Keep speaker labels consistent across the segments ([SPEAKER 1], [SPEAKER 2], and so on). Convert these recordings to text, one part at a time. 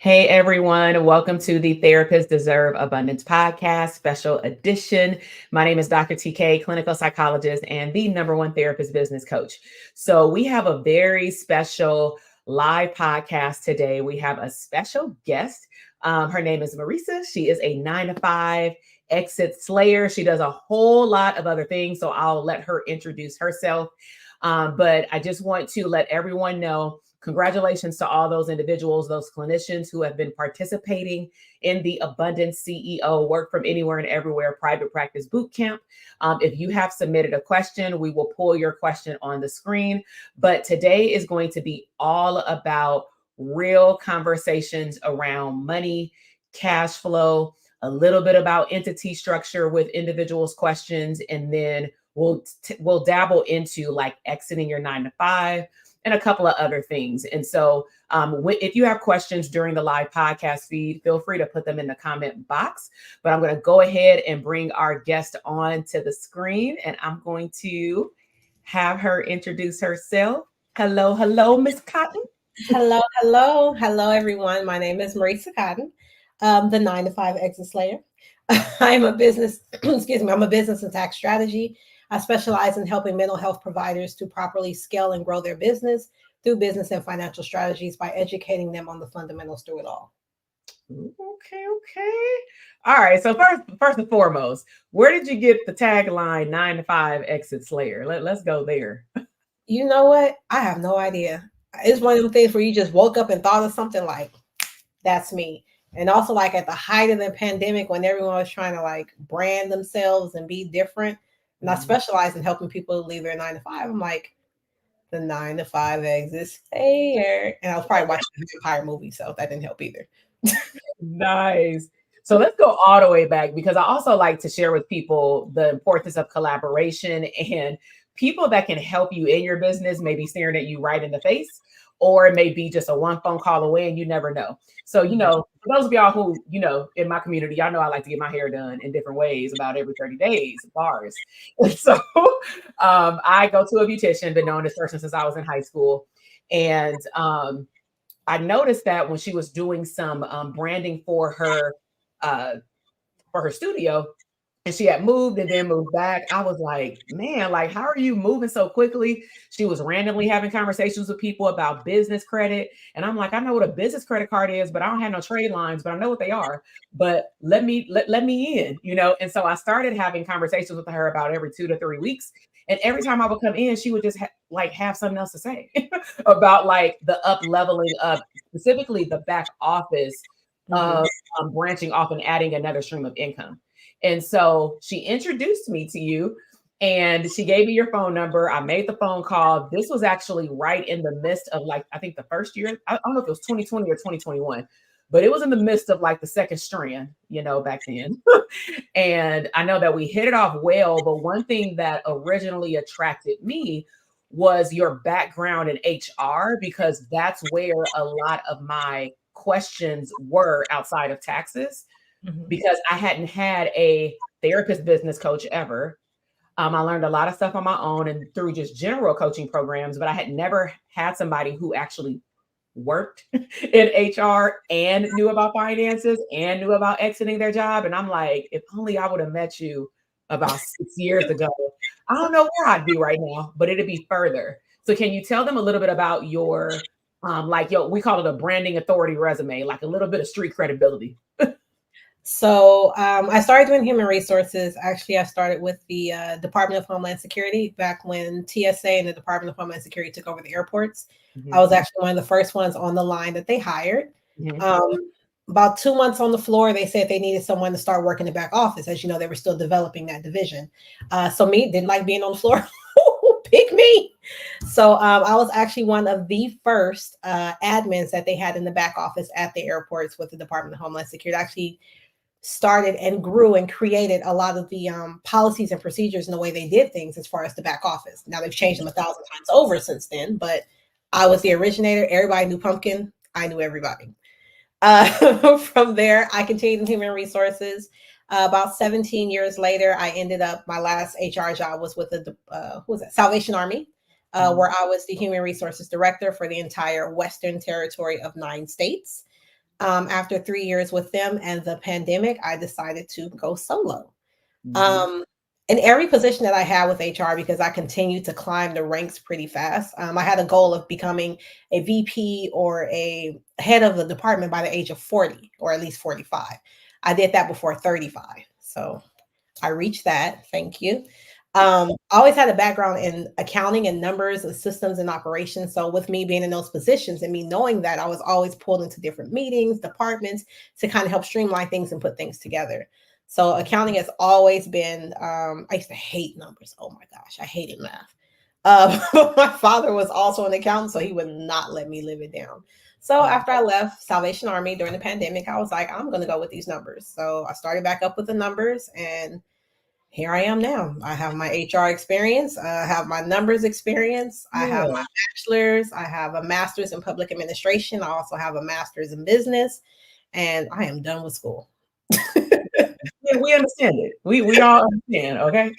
[SPEAKER 1] Hey everyone, welcome to the Therapists Deserve Abundance podcast, special edition. My name is Dr. TK, clinical psychologist and the number one therapist business coach. So we have a very special live podcast today. We have a special guest. Her name is Marisa. She is a 9-to-5 exit slayer. She does a whole lot of other things. So I'll let her introduce herself. But I just want to let everyone know, congratulations to all those individuals, those clinicians who have been participating in the Abundance CEO Work from Anywhere and Everywhere Private Practice Bootcamp. If you have submitted a question, we will pull your question on the screen. But today is going to be all about real conversations around money, cash flow, a little bit about entity structure with individuals' questions, and then we'll dabble into like exiting your 9-to-5 and a couple of other things. And so if you have questions during the live podcast feed, feel free to put them in the comment box. But I'm going to go ahead and bring our guest on to the screen, and I'm going to have her introduce herself. Hello, Miss Cotton.
[SPEAKER 2] Hello, everyone. My name is Marisa Cotton, the 9-to-5 exit slayer. I'm a business and tax strategy. I specialize in helping mental health providers to properly scale and grow their business through business and financial strategies by educating them on the fundamentals through it all.
[SPEAKER 1] Okay. All right. So first and foremost, where did you get the tagline 9-to-5 exit slayer? Let's go there.
[SPEAKER 2] You know what? I have no idea. It's one of them things where you just woke up and thought of something like, that's me. And also like at the height of the pandemic when everyone was trying to like brand themselves and be different. And I specialize in helping people leave their 9-to-5. I'm like, the 9-to-5 exit slayer. And I was probably watching the Empire movie, so that didn't help either.
[SPEAKER 1] Nice. So let's go all the way back, because I also like to share with people the importance of collaboration and people that can help you in your business, maybe staring at you right in the face, or it may be just a one phone call away and you never know. So, for those of y'all who, in my community, y'all know I like to get my hair done in different ways about every 30 days, bars. And so I go to a beautician, been knowing this person since I was in high school. And I noticed that when she was doing some branding for her studio, and she had moved and then moved back, I was like, man, like, how are you moving so quickly? She was randomly having conversations with people about business credit. And I'm like, I know what a business credit card is, but I don't have no trade lines, but I know what they are. But let me in, And so I started having conversations with her about every 2 to 3 weeks. And every time I would come in, she would just have something else to say about like the up leveling of specifically the back office of branching off and adding another stream of income. And so she introduced me to you and she gave me your phone number. I made the phone call. This was actually right in the midst of like, I think the first year, I don't know if it was 2020 or 2021, but it was in the midst of like the second strand, back then. And I know that we hit it off well, but one thing that originally attracted me was your background in HR, because that's where a lot of my questions were outside of taxes. Because I hadn't had a therapist business coach ever. I learned a lot of stuff on my own and through just general coaching programs, but I had never had somebody who actually worked in HR and knew about finances and knew about exiting their job. And I'm like, if only I would have met you about 6 years ago, I don't know where I'd be right now, but it'd be further. So can you tell them a little bit about your, we call it a branding authority resume, like a little bit of street credibility?
[SPEAKER 2] So I started doing human resources. Actually, I started with the Department of Homeland Security back when TSA and the Department of Homeland Security took over the airports. I was actually one of the first ones on the line that they hired. About 2 months on the floor, they said they needed someone to start working the back office. As you know, they were still developing that division. So me, didn't like being on the floor. Pick me. So I was actually one of the first admins that they had in the back office at the airports with the Department of Homeland Security. Actually started and grew and created a lot of the policies and procedures and the way they did things as far as the back office. Now they've changed them 1,000 times over since then, but I was the originator. Everybody knew Pumpkin. I knew everybody. From there, I continued in human resources. About 17 years later, I ended up, my last HR job was with the Salvation Army, where I was the human resources director for the entire Western territory of 9 states. After 3 years with them and the pandemic, I decided to go solo.
[SPEAKER 1] Mhm.
[SPEAKER 2] Um, in every position that I had with HR, because I continued to climb the ranks pretty fast, I had a goal of becoming a VP or a head of the department by the age of 40 or at least 45. I did that before 35. So I reached that. Thank you. I always had a background in accounting and numbers and systems and operations. So with me being in those positions and me knowing that, I was always pulled into different meetings, departments to kind of help streamline things and put things together. So accounting has always been, I used to hate numbers. Oh my gosh, I hated math. My father was also an accountant, so he would not let me live it down. So
[SPEAKER 1] Mhm.
[SPEAKER 2] after I left Salvation Army during the pandemic, I was like, I'm going to go with these numbers. So I started back up with the numbers, and here I am now. I have my HR experience. I have my numbers experience. I have my
[SPEAKER 1] Yeah.
[SPEAKER 2] bachelor's. I have a master's in public administration. I also have a master's in business, and I am done with school.
[SPEAKER 1] Yeah, we understand it. We all understand, okay?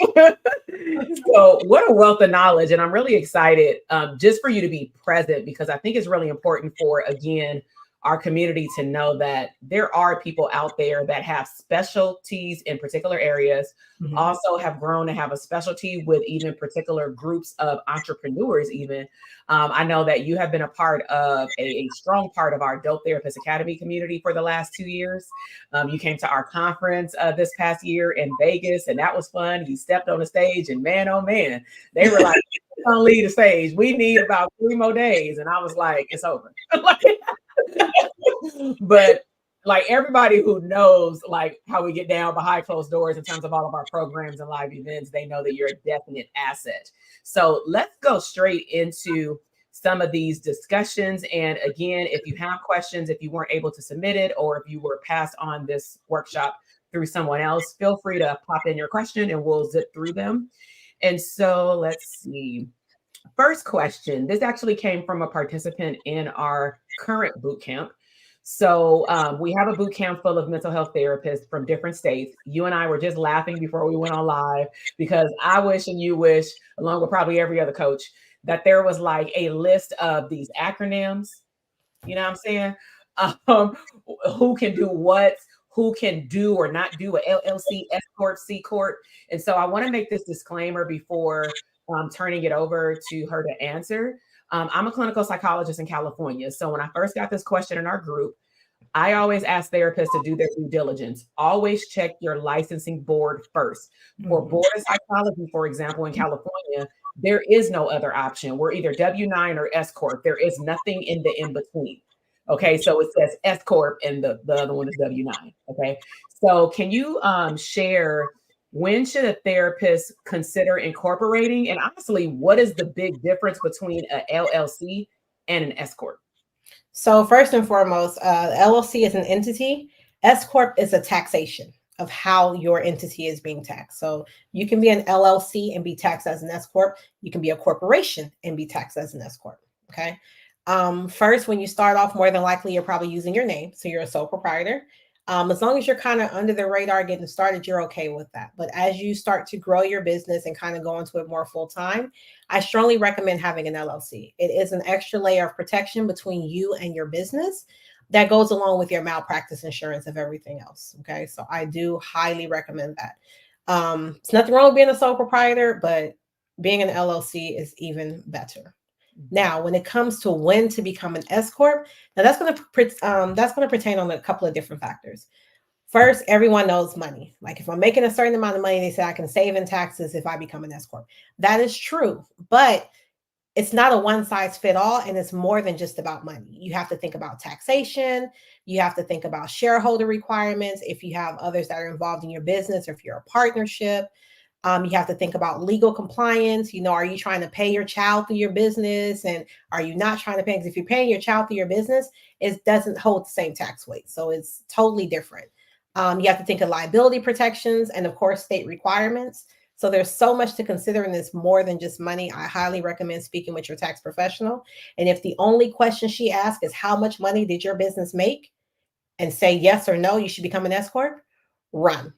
[SPEAKER 1] So what a wealth of knowledge. And I'm really excited just for you to be present because I think it's really important for, again, our community to know that there are people out there that have specialties in particular areas,
[SPEAKER 2] Mhm.
[SPEAKER 1] also have grown to have a specialty with even particular groups of entrepreneurs, even. I know that you have been a part of a strong part of our Dope Therapist Academy community for the last 2 years. You came to our conference this past year in Vegas, and that was fun. You stepped on the stage, and man, oh man, they were like, "Don't leave the stage. We need about 3 more days." And I was like, "It's over." But like everybody who knows like how we get down behind closed doors in terms of all of our programs and live events, they know that you're a definite asset. So let's go straight into some of these discussions. And again, if you have questions, if you weren't able to submit it, or if you were passed on this workshop through someone else, feel free to pop in your question and we'll zip through them. And so let's see. First question. This actually came from a participant in our current boot camp. So we have a boot camp full of mental health therapists from different states. You and I were just laughing before we went on live because I wish and you wish, along with probably every other coach, that there was like a list of these acronyms. You know what I'm saying? Um, who can do what? Who can do or not do a LLC, S corp, C corp? And so I want to make this disclaimer before turning it over to her to answer. I'm a clinical psychologist in California. So when I first got this question in our group, I always ask therapists to do their due diligence. Always check your licensing board first. For
[SPEAKER 2] Mhm.
[SPEAKER 1] board of psychology, for example, in California, there is no other option. We're either W-9 or S Corp. There is nothing in the in between. Okay, so it says S Corp and the other one is W-9. Okay, so can you share when should a therapist consider incorporating? And honestly, what is the big difference between a LLC and an S Corp?
[SPEAKER 2] So first and foremost, LLC is an entity. S corp is a taxation of how your entity is being taxed. So you can be an LLC and be taxed as an S corp. You can be a corporation and be taxed as an S corp. Okay. First, when you start off, more than likely you're probably using your name, so you're a sole proprietor. As long as you're kind of under the radar getting started, you're okay with that. But as you start to grow your business and kind of go into it more full time, I strongly recommend having an LLC. It is an extra layer of protection between you and your business that goes along with your malpractice insurance of everything else. Okay. So I do highly recommend that. It's nothing wrong with being a sole proprietor, but being an LLC is even better.
[SPEAKER 1] Mhm.
[SPEAKER 2] Now, when it comes to when to become an S corp, now that's going to pertain on a couple of different factors. First, everyone knows money. Like if I'm making a certain amount of money, they say I can save in taxes if I become an S corp. That is true, but it's not a one size fit all, and it's more than just about money. You have to think about taxation. You have to think about shareholder requirements if you have others that are involved in your business or if you're a partnership. You have to think about legal compliance. Are you trying to pay your child through your business? And are you not trying to pay? Because if you're paying your child through your business, it doesn't hold the same tax weight. So it's totally different. You have to think of liability protections and, of course, state requirements. So there's so much to consider, and it's more than just money. I highly recommend speaking with your tax professional. And if the only question she asks is how much money did your business make, and say yes or no, you should become an S corp, run,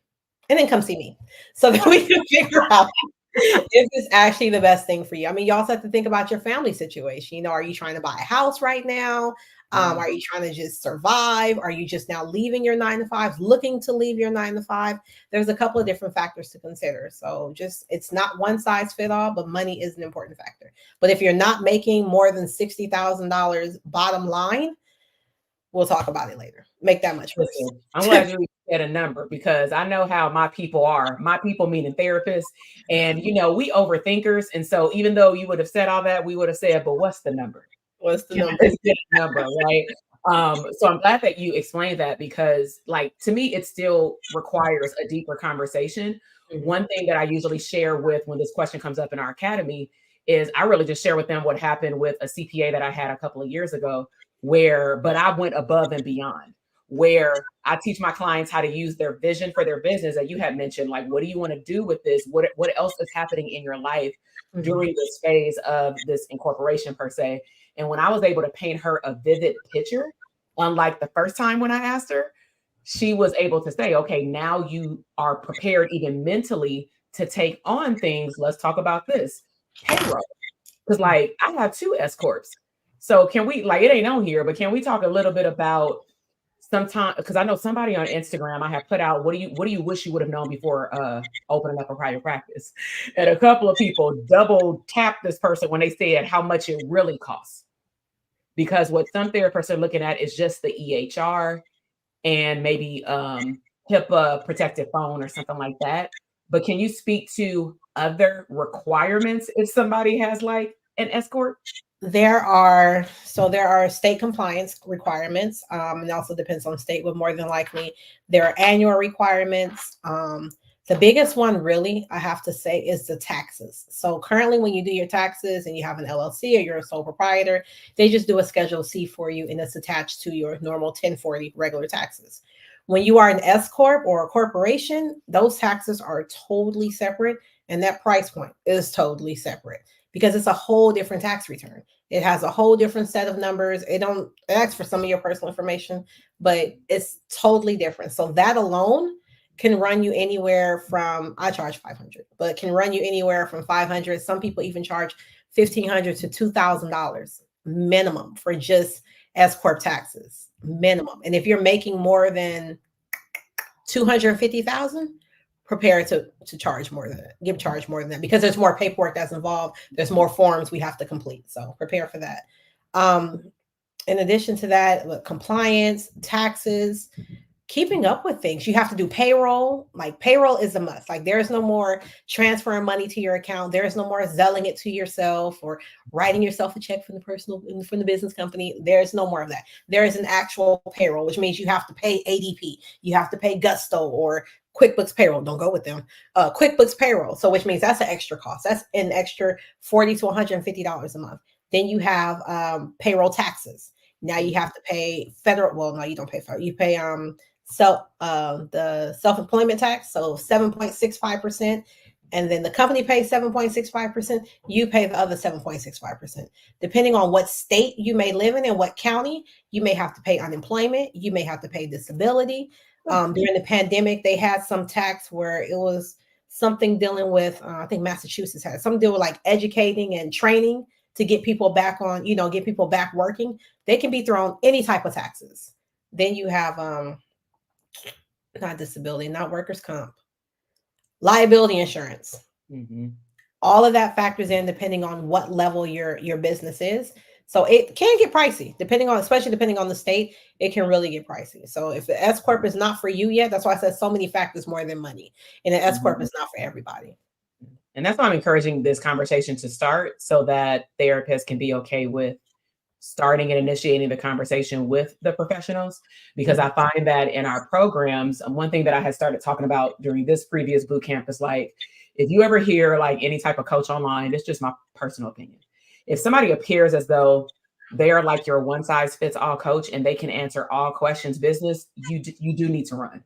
[SPEAKER 2] and then come see me so that we can figure out if it's actually the best thing for you. I mean, you also have to think about your family situation. Are you trying to buy a house right now? Are you trying to just survive? Are you just now leaving your 9 to 5, looking to leave your 9 to 5? There's a couple of different factors to consider. So just, it's not one size fit all, but money is an important factor. But if you're not making more than $60,000 bottom line, we'll talk about it later. Make that much first.
[SPEAKER 1] Listen, I'm glad you said a number because I know how my people are. My people meaning therapists. And we overthinkers. And so even though you would have said all that, we would have said, but what's the number?
[SPEAKER 2] What's the
[SPEAKER 1] Can I
[SPEAKER 2] number?
[SPEAKER 1] just get a number, right? So I'm glad that you explained that because, like, to me, it still requires a deeper conversation. One thing that I usually share with when this question comes up in our academy is I really just share with them what happened with a CPA that I had a couple of years ago, but I went above and beyond, where I teach my clients how to use their vision for their business that you had mentioned. Like, what do you want to do with this? What else is happening in your life during this phase of this incorporation per se? And when I was able to paint her a vivid picture, unlike the first time when I asked her, she was able to say, okay, now you are prepared even mentally to take on things. Let's talk about this payroll. Because like I have 2 S corps. So can we, like, it ain't on here, but can we talk a little bit about sometime, because I know somebody on Instagram I have put out, what do you wish you would have known before opening up a private practice? And a couple of people double tapped this person when they said how much it really costs. Because what some therapists are looking at is just the EHR and maybe HIPAA protected phone or something like that. But can you speak to other requirements if somebody has like an S corp?
[SPEAKER 2] There are state compliance requirements. It also depends on state, but more than likely there are annual requirements. The biggest one really, I have to say, is the taxes. So currently when you do your taxes and you have an LLC or you're a sole proprietor, they just do a Schedule C for you and it's attached to your normal 1040 regular taxes. When you are an S corp or a corporation, those taxes are totally separate and that price point is totally separate because it's a whole different tax return. It has a whole different set of numbers. It asks for some of your personal information, but it's totally different. So that alone can run you anywhere from, I charge $500, but can run you anywhere from $500. Some people even charge $1,500 to $2,000 minimum for just S corp taxes, minimum. And if you're making more than $250,000, prepare to charge more than that, charge more than that, because there's more paperwork that's involved. There's more forms we have to complete. So prepare for that. In addition to that, look, compliance, taxes, keeping up with things. You have to do payroll. Like payroll is a must. Like there is no more transferring money to your account. There is no more selling it to yourself or writing yourself a check from the business company. There's no more of that. There is an actual payroll, which means you have to pay ADP. You have to pay Gusto or QuickBooks payroll. Don't go with them. QuickBooks payroll. So which means that's an extra cost. That's an extra $40 to $150 a month. Then you have payroll taxes. Now you have to pay federal. Well, no, you don't pay federal. You pay the self-employment tax, so 7.65%, and then the company pays 7.65%. You pay the other 7.65%. Depending on what state you may live in and what county, you may have to pay unemployment. You may have to pay disability. During the pandemic, they had some tax where it was something dealing with, I think Massachusetts had something to do with like educating and training to get people back on, get people back working. They can be thrown any type of taxes. Then you have not disability, not workers' comp, liability insurance. All of that factors in depending on what level your business is. So it can get pricey, especially depending on the state. It can really get pricey. So if the S corp is not for you yet, that's why I said so many factors more than money. And the S corp is not for everybody.
[SPEAKER 1] And that's why I'm encouraging this conversation to start so that therapists can be okay with starting and initiating the conversation with the professionals, because I find that in our programs, one thing that I had started talking about during this previous boot camp is like, if you ever hear like any type of coach online, it's just my personal opinion. If somebody appears as though they're like your one size fits all coach and they can answer all questions business, you do need to run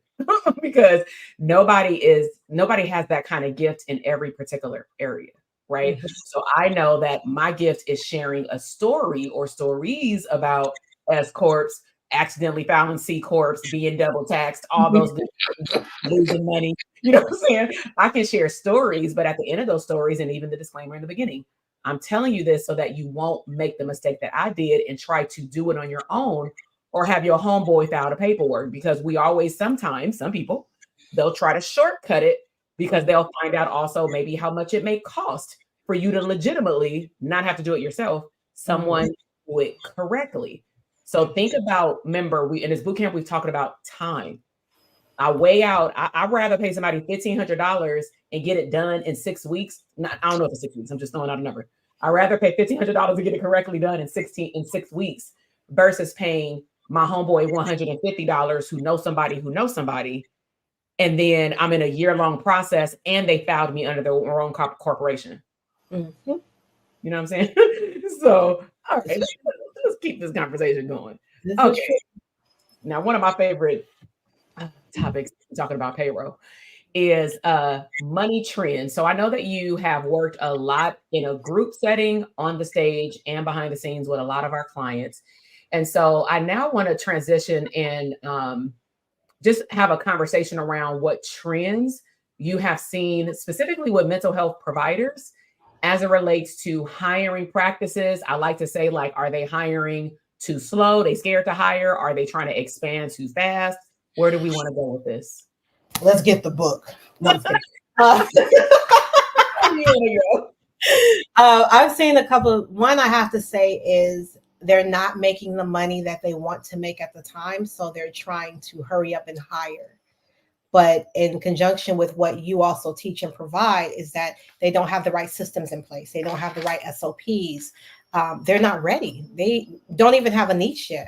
[SPEAKER 1] because nobody has that kind of gift in every particular area. Right. So I know that my gift is sharing a story or stories about S corps, accidentally filing C corps, being double taxed, all those losing money. You know what I'm saying? I can share stories, but at the end of those stories, and even the disclaimer in the beginning, I'm telling you this so that you won't make the mistake that I did and try to do it on your own or have your homeboy file the paperwork, because we always, sometimes, some people, they'll try to shortcut it because they'll find out also maybe how much it may cost for you to legitimately not have to do it yourself, someone do it correctly. So think about, remember, we in this boot camp, we've talked about time. I weigh out, I'd rather pay somebody $1,500 and get it done in 6 weeks. Not, I don't know if it's 6 weeks, I'm just throwing out a number. I'd rather pay $1,500 to get it correctly done in 6 weeks versus paying my homeboy $150 who knows somebody, and then I'm in a year-long process and they filed me under their own corporation.
[SPEAKER 2] Mm-hmm.
[SPEAKER 1] You know what I'm saying? So, all right, let's keep this conversation going. Okay. Now, one of my favorite topics talking about payroll is money trends. So I know that you have worked a lot in a group setting, on the stage, and behind the scenes with a lot of our clients. And so I now want to transition and just have a conversation around what trends you have seen specifically with mental health providers as it relates to hiring practices. I like to say, like, are they hiring too slow? They scared to hire? Are they trying to expand too fast? Where do we want to go with this?
[SPEAKER 2] Let's get the book. I've seen a couple. One I have to say is they're not making the money that they want to make at the time, so they're trying to hurry up and hire. But in conjunction with what you also teach and provide is that they don't have the right systems in place. They don't have the right SOPs. They're not ready. They don't even have a niche yet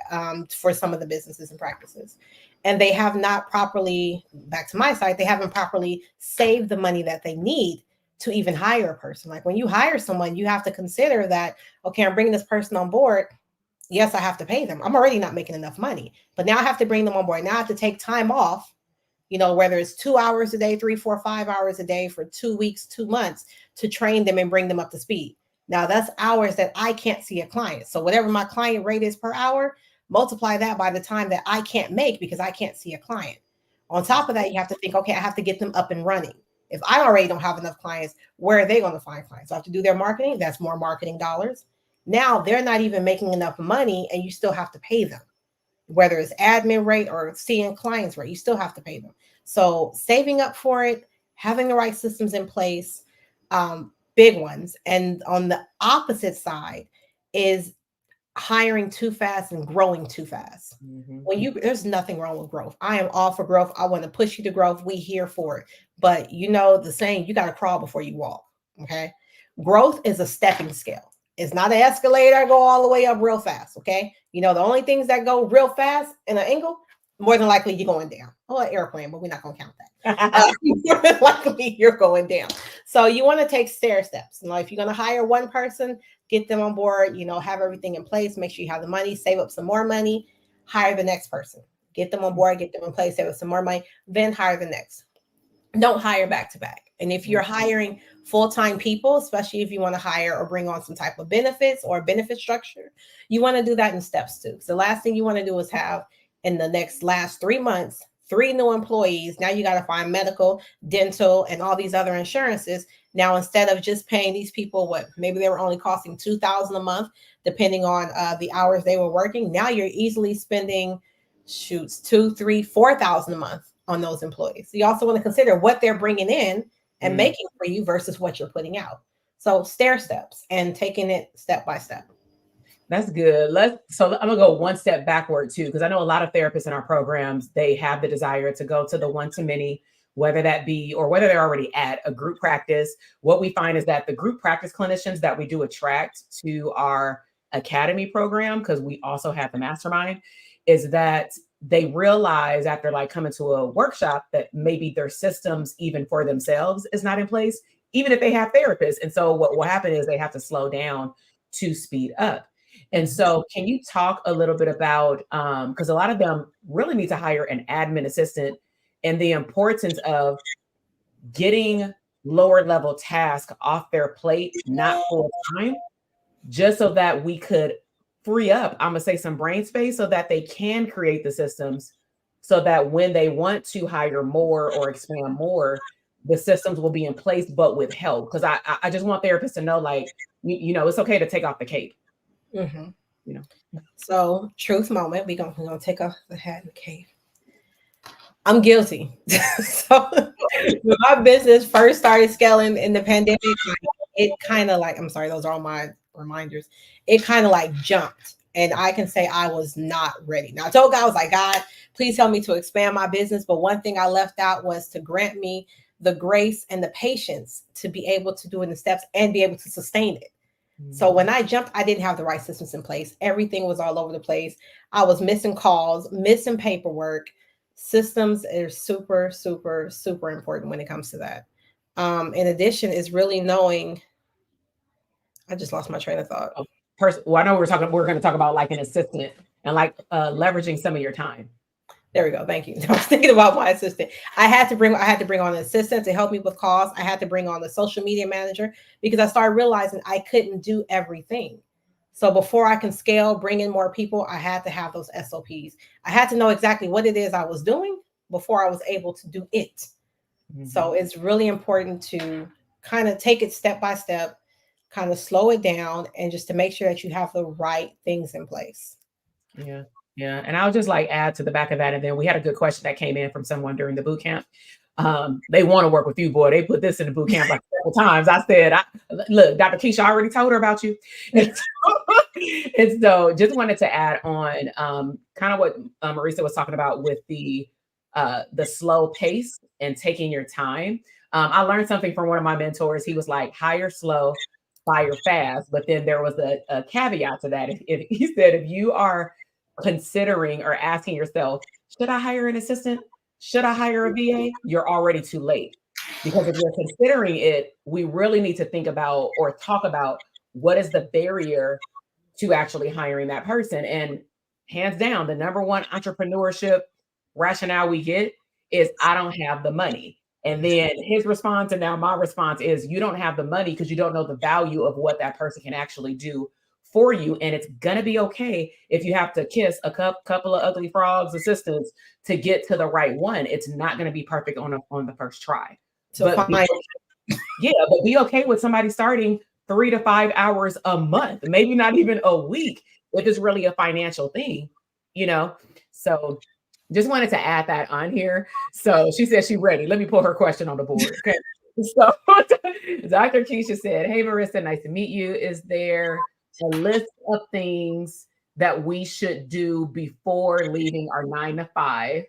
[SPEAKER 2] for some of the businesses and practices. And they have not properly, back to my side, they haven't properly saved the money that they need to even hire a person. Like when you hire someone, you have to consider that, okay, I'm bringing this person on board. Yes, I have to pay them. I'm already not making enough money, but now I have to bring them on board. Now I have to take time off, whether it's 2 hours a day, 3, 4, 5 hours a day for 2 weeks, 2 months to train them and bring them up to speed. Now that's hours that I can't see a client. So whatever my client rate is per hour, multiply that by the time that I can't make because I can't see a client. On top of that, you have to think, okay, I have to get them up and running. If I already don't have enough clients, where are they going to find clients? So I have to do their marketing. That's more marketing dollars. Now they're not even making enough money and you still have to pay them. Whether it's admin rate or seeing clients rate, you still have to pay them. So saving up for it, having the right systems in place, big ones. And on the opposite side is hiring too fast and growing too fast. There's nothing wrong with growth. I am all for growth. I want to push you to growth. We here for it. But the saying, you got to crawl before you walk. Okay. Growth is a stepping scale. It's not an escalator. Go all the way up real fast. Okay. The only things that go real fast in an angle, more than likely you're going down. Oh, an airplane, but we're not going to count that. More than likely you're going down. So you want to take stair steps. If you're going to hire one person, get them on board, have everything in place, make sure you have the money, save up some more money, hire the next person, get them on board, get them in place, save up some more money, then hire the next. Don't hire back to back. And if you're hiring full-time people, especially if you want to hire or bring on some type of benefits or benefit structure, you want to do that in steps too. So the last thing you want to do is have in the last 3 months, 3 new employees. Now you got to find medical, dental, and all these other insurances. Now, instead of just paying these people maybe they were only costing $2,000 a month, depending on the hours they were working. Now you're easily spending $2,000, $3,000, $4,000 a month on those employees. So you also want to consider what they're bringing in and making for you versus what you're putting out. So stair steps and taking it step by step.
[SPEAKER 1] That's good. So I'm gonna go one step backward too, because I know a lot of therapists in our programs, they have the desire to go to the one-to-many, whether that be or whether they're already at a group practice. What we find is that the group practice clinicians that we do attract to our academy program, because we also have the mastermind, is that they realize after coming to a workshop that maybe their systems even for themselves is not in place, even if they have therapists. And so what will happen is they have to slow down to speed up. And so can you talk a little bit about, because a lot of them really need to hire an admin assistant, and the importance of getting lower level tasks off their plate, not full time, just so that we could free up, I'm gonna say, some brain space so that they can create the systems so that when they want to hire more or expand more, the systems will be in place, but with help. Because I just want therapists to know, you know, it's okay to take off the cape.
[SPEAKER 2] Mm-hmm.
[SPEAKER 1] You know.
[SPEAKER 2] So, truth moment. We're gonna take off the hat and cape. I'm guilty. So when my business first started scaling in the pandemic, it kind of like, I'm sorry, those are all my reminders. It kind of like jumped. And I can say I was not ready. Now I told God, I was like, God, please help me to expand my business. But one thing I left out was to grant me the grace and the patience to be able to do it in steps and be able to sustain it. So when I jumped, I didn't have the right systems in place. Everything was all over the place. I was missing calls, missing paperwork. Systems are super, super, super important when it comes to that. In addition, is really knowing. I just lost my train of thought.
[SPEAKER 1] Well, I know we're going to talk about like an assistant and like leveraging some of your time.
[SPEAKER 2] There we go. Thank you. I was thinking about my assistant. I had to bring on an assistant to help me with calls. I had to bring on the social media manager because I started realizing I couldn't do everything. So before I can scale, bring in more people, I had to have those SOPs. I had to know exactly what it is I was doing before I was able to do it. Mm-hmm. So it's really important to kind of take it step by step, kind of slow it down, and just to make sure that you have the right things in place.
[SPEAKER 1] Yeah. Yeah. And I'll just like add to the back of that. And then we had a good question that came in from someone during the boot camp. They want to work with you, boy. They put this in the boot camp like several times. I said, look, Dr. Keisha already told her about you. And so just wanted to add on kind of what Marisa was talking about with the slow pace and taking your time. I learned something from one of my mentors. He was like, hire slow, fire fast. But then there was a caveat to that. If he said, if you are considering or asking yourself, should I hire an assistant? Should I hire a VA? You're already too late. Because if you're considering it, we really need to think about or talk about what is the barrier to actually hiring that person. And hands down, the number one entrepreneurship rationale we get is I don't have the money. And then his response, and now my response is you don't have the money because you don't know the value of what that person can actually do for you. And it's going to be okay if you have to kiss a couple of ugly frogs assistants to get to the right one. It's not going to be perfect on the first try.
[SPEAKER 2] So
[SPEAKER 1] but be okay with somebody starting 3 to 5 hours a month, maybe not even a week, if it's really a financial thing, you know? So just wanted to add that on here. So she said she's ready. Let me pull her question on the board. Okay. So Dr. Keisha said, hey, Marissa, nice to meet you. Is there a list of things that we should do before leaving our 9 to 5?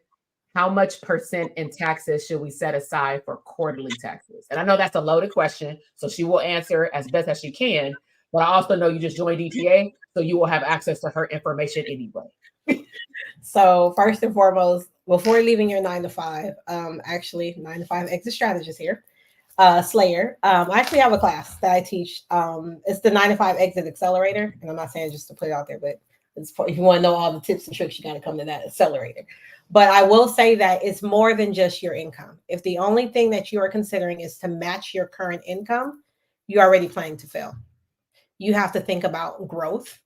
[SPEAKER 1] How much percent in taxes should we set aside for quarterly taxes? And I know that's a loaded question, so she will answer as best as she can. But I also know you just joined DTA, so you will have access to her information anyway.
[SPEAKER 2] So first and foremost, before leaving your 9 to 5, actually 9 to 5 exit strategist here, Slayer. I actually have a class that I teach. It's the 9 to 5 exit accelerator, and I'm not saying just to put it out there, but if you want to know all the tips and tricks, you got to come to that accelerator. But I will say that it's more than just your income. If the only thing that you are considering is to match your current income, you're already planning to fail. You have to think about growth.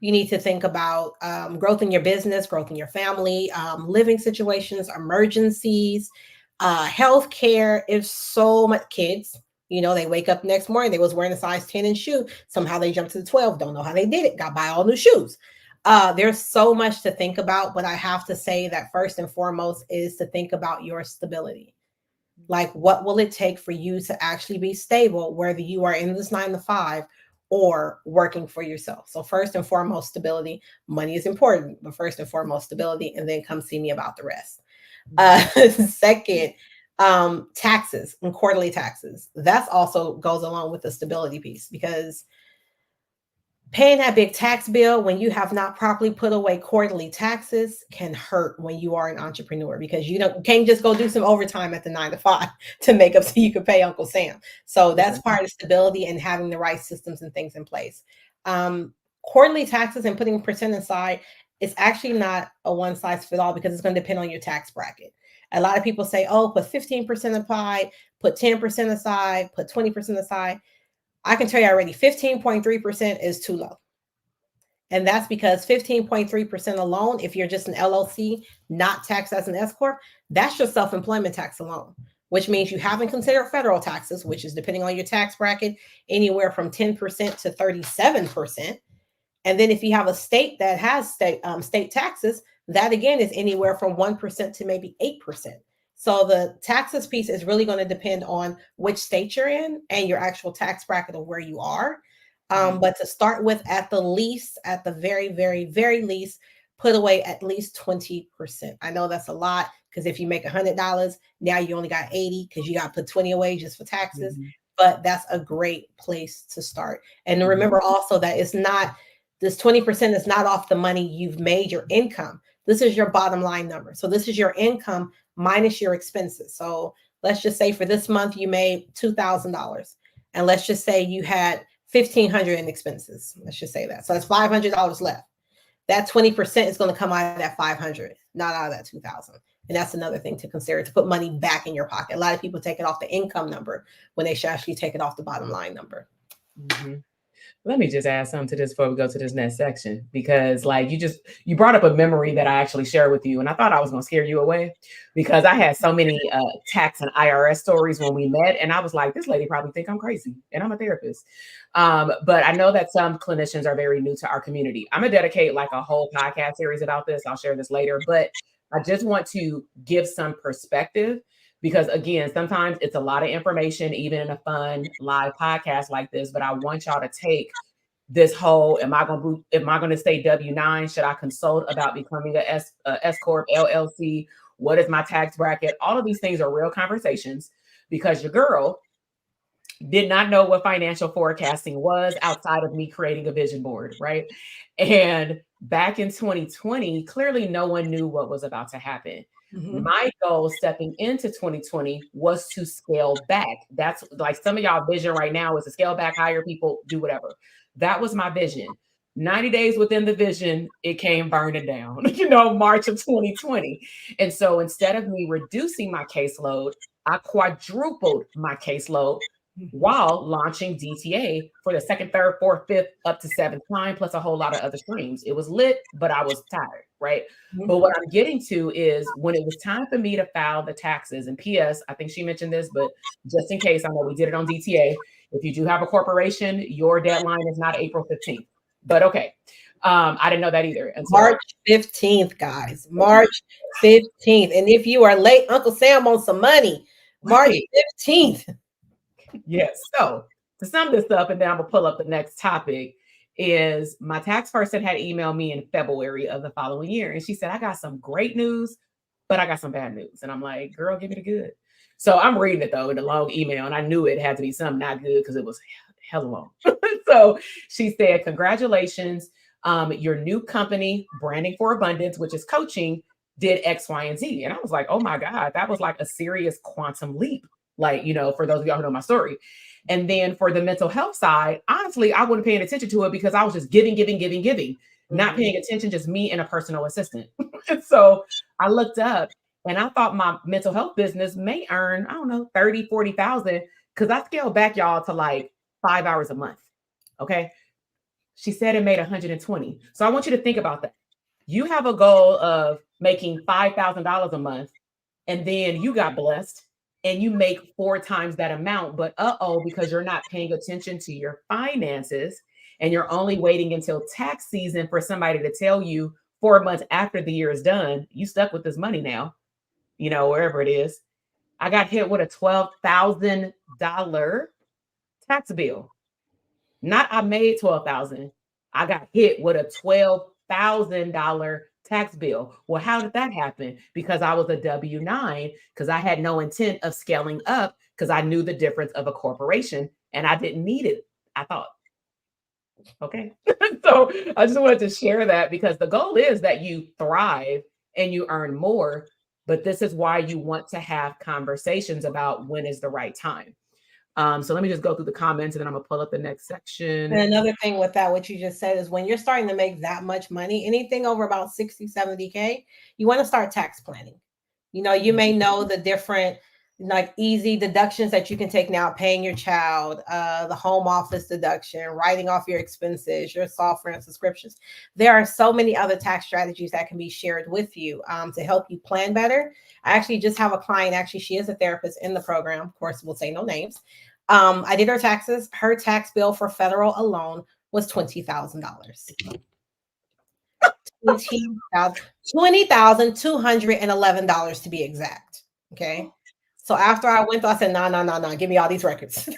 [SPEAKER 2] You need to think about growth in your business, growth in your family, living situations, emergencies, healthcare. If so much kids, they wake up next morning, they was wearing a size 10 in shoe. Somehow they jumped to the 12. Don't know how they did it. Got buy all new shoes. There's so much to think about, but I have to say that first and foremost is to think about your stability. Like, what will it take for you to actually be stable, whether you are in this 9 to 5 or working for yourself? So first and foremost, stability. Money is important, but first and foremost, stability, and then come see me about the rest. Second, taxes and quarterly taxes. That also goes along with the stability piece, because paying that big tax bill when you have not properly put away quarterly taxes can hurt when you are an entrepreneur, because you can't just go do some overtime at the 9 to 5 to make up so you can pay Uncle Sam. So that's part of stability and having the right systems and things in place. Quarterly taxes and putting percent aside is actually not a one size fits all, because it's going to depend on your tax bracket. A lot of people say, oh, put 15% aside, put 10% aside, put 20% aside. I can tell you already, 15.3% is too low. And that's because 15.3% alone, if you're just an LLC, not taxed as an S Corp, that's your self-employment tax alone. which means you haven't considered federal taxes, which is depending on your tax bracket, anywhere from 10% to 37%. And then if you have a state that has state taxes, that again is anywhere from 1% to maybe 8%. So the taxes piece is really going to depend on which state you're in and your actual tax bracket of where you are. But to start with, at the least, at the very, very, very least, put away at least 20%. I know that's a lot because if you make $100, now you only got 80 because you got to put 20 away just for taxes. But that's a great place to start. And remember also that it's not, this 20% is not off the money you've made, your income. This is your bottom line number. So this is your income minus your expenses. So let's just say for this month you made $2,000, and let's just say you had $1,500 in expenses. Let's just say that. So that's $500 left. That 20% is going to come out of that 500, not out of that 2,000. And that's another thing to consider, to put money back in your pocket. A lot of people take it off the income number when they should actually take it off the bottom line number.
[SPEAKER 1] Let me just add something to this before we go to this next section, because like you brought up a memory that I actually shared with you, and I thought I was going to scare you away because I had so many tax and IRS stories when we met, and I was like, this lady probably think I'm crazy, and I'm a therapist. But I know that some clinicians are very new to our community. I'm gonna dedicate like a whole podcast series about this. I'll share this later, but I just want to give some perspective. Because again, sometimes it's a lot of information, even in a fun live podcast like this. But I want y'all to take this whole: am I going to stay W-9? Should I consult about becoming a S corp, LLC? What is my tax bracket? All of these things are real conversations, because your girl did not know what financial forecasting was outside of me creating a vision board, right? And back in 2020, clearly no one knew what was about to happen. My goal stepping into 2020 was to scale back. That's like some of y'all vision right now is to scale back, hire people, do whatever. That was my vision. 90 days within the vision, it came burning down, March of 2020. And so instead of me reducing my caseload, I quadrupled my caseload while launching DTA for the second, third, fourth, fifth, up to seventh time, plus a whole lot of other streams. It was lit, but I was tired, right? But what I'm getting to is when it was time for me to file the taxes, and PS, I think she mentioned this, but just in case, I know we did it on DTA. If you do have a corporation, your deadline is not April 15th. But okay. I didn't know that either.
[SPEAKER 2] March 15th, guys. March 15th. And if you are late, Uncle Sam wants some money. March 15th.
[SPEAKER 1] Yes. So to sum this up, and then I'm going to pull up the next topic, is my tax person had emailed me in February of the following year. And she said, I got some great news, but I got some bad news. And I'm like, girl, give me the good. So I'm reading it though in a long email, and I knew it had to be something not good because it was hella long. So she said, congratulations. Your new company, Branding for Abundance, which is coaching, did X, Y, and Z. And I was like, oh my God, that was like a serious quantum leap. Like, for those of y'all who know my story. And then for the mental health side, honestly, I wasn't paying attention to it because I was just giving, not paying attention, just me and a personal assistant. And so I looked up and I thought my mental health business may earn, I don't know, 30, 40,000, because I scaled back, y'all, to like 5 hours a month. Okay. She said it made 120. So I want you to think about that. You have a goal of making $5,000 a month, and then you got blessed and you make 4 times that amount, but because you're not paying attention to your finances and you're only waiting until tax season for somebody to tell you 4 months after the year is done, you stuck with this money now, wherever it is. I got hit with a $12,000 tax bill. Not I made $12,000. I got hit with a $12,000 tax bill. Well, how did that happen? Because I was a W-9, because I had no intent of scaling up, because I knew the difference of a corporation and I didn't need it, I thought. Okay. So I just wanted to share that, because the goal is that you thrive and you earn more, but this is why you want to have conversations about when is the right time. So let me just go through the comments, and then I'm gonna pull up the next section.
[SPEAKER 2] And another thing with that, what you just said, is when you're starting to make that much money, anything over about 60, 70K, you want to start tax planning. You may know the different like easy deductions that you can take now, paying your child, the home office deduction, writing off your expenses, your software and subscriptions. There are so many other tax strategies that can be shared with you to help you plan better. I actually just have a client, actually, she is a therapist in the program. Of course, we'll say no names. I did her taxes. Her tax bill for federal alone was $20,000. $20,211 to be exact. Okay. So after I went through, I said, no, no, no, no, give me all these records.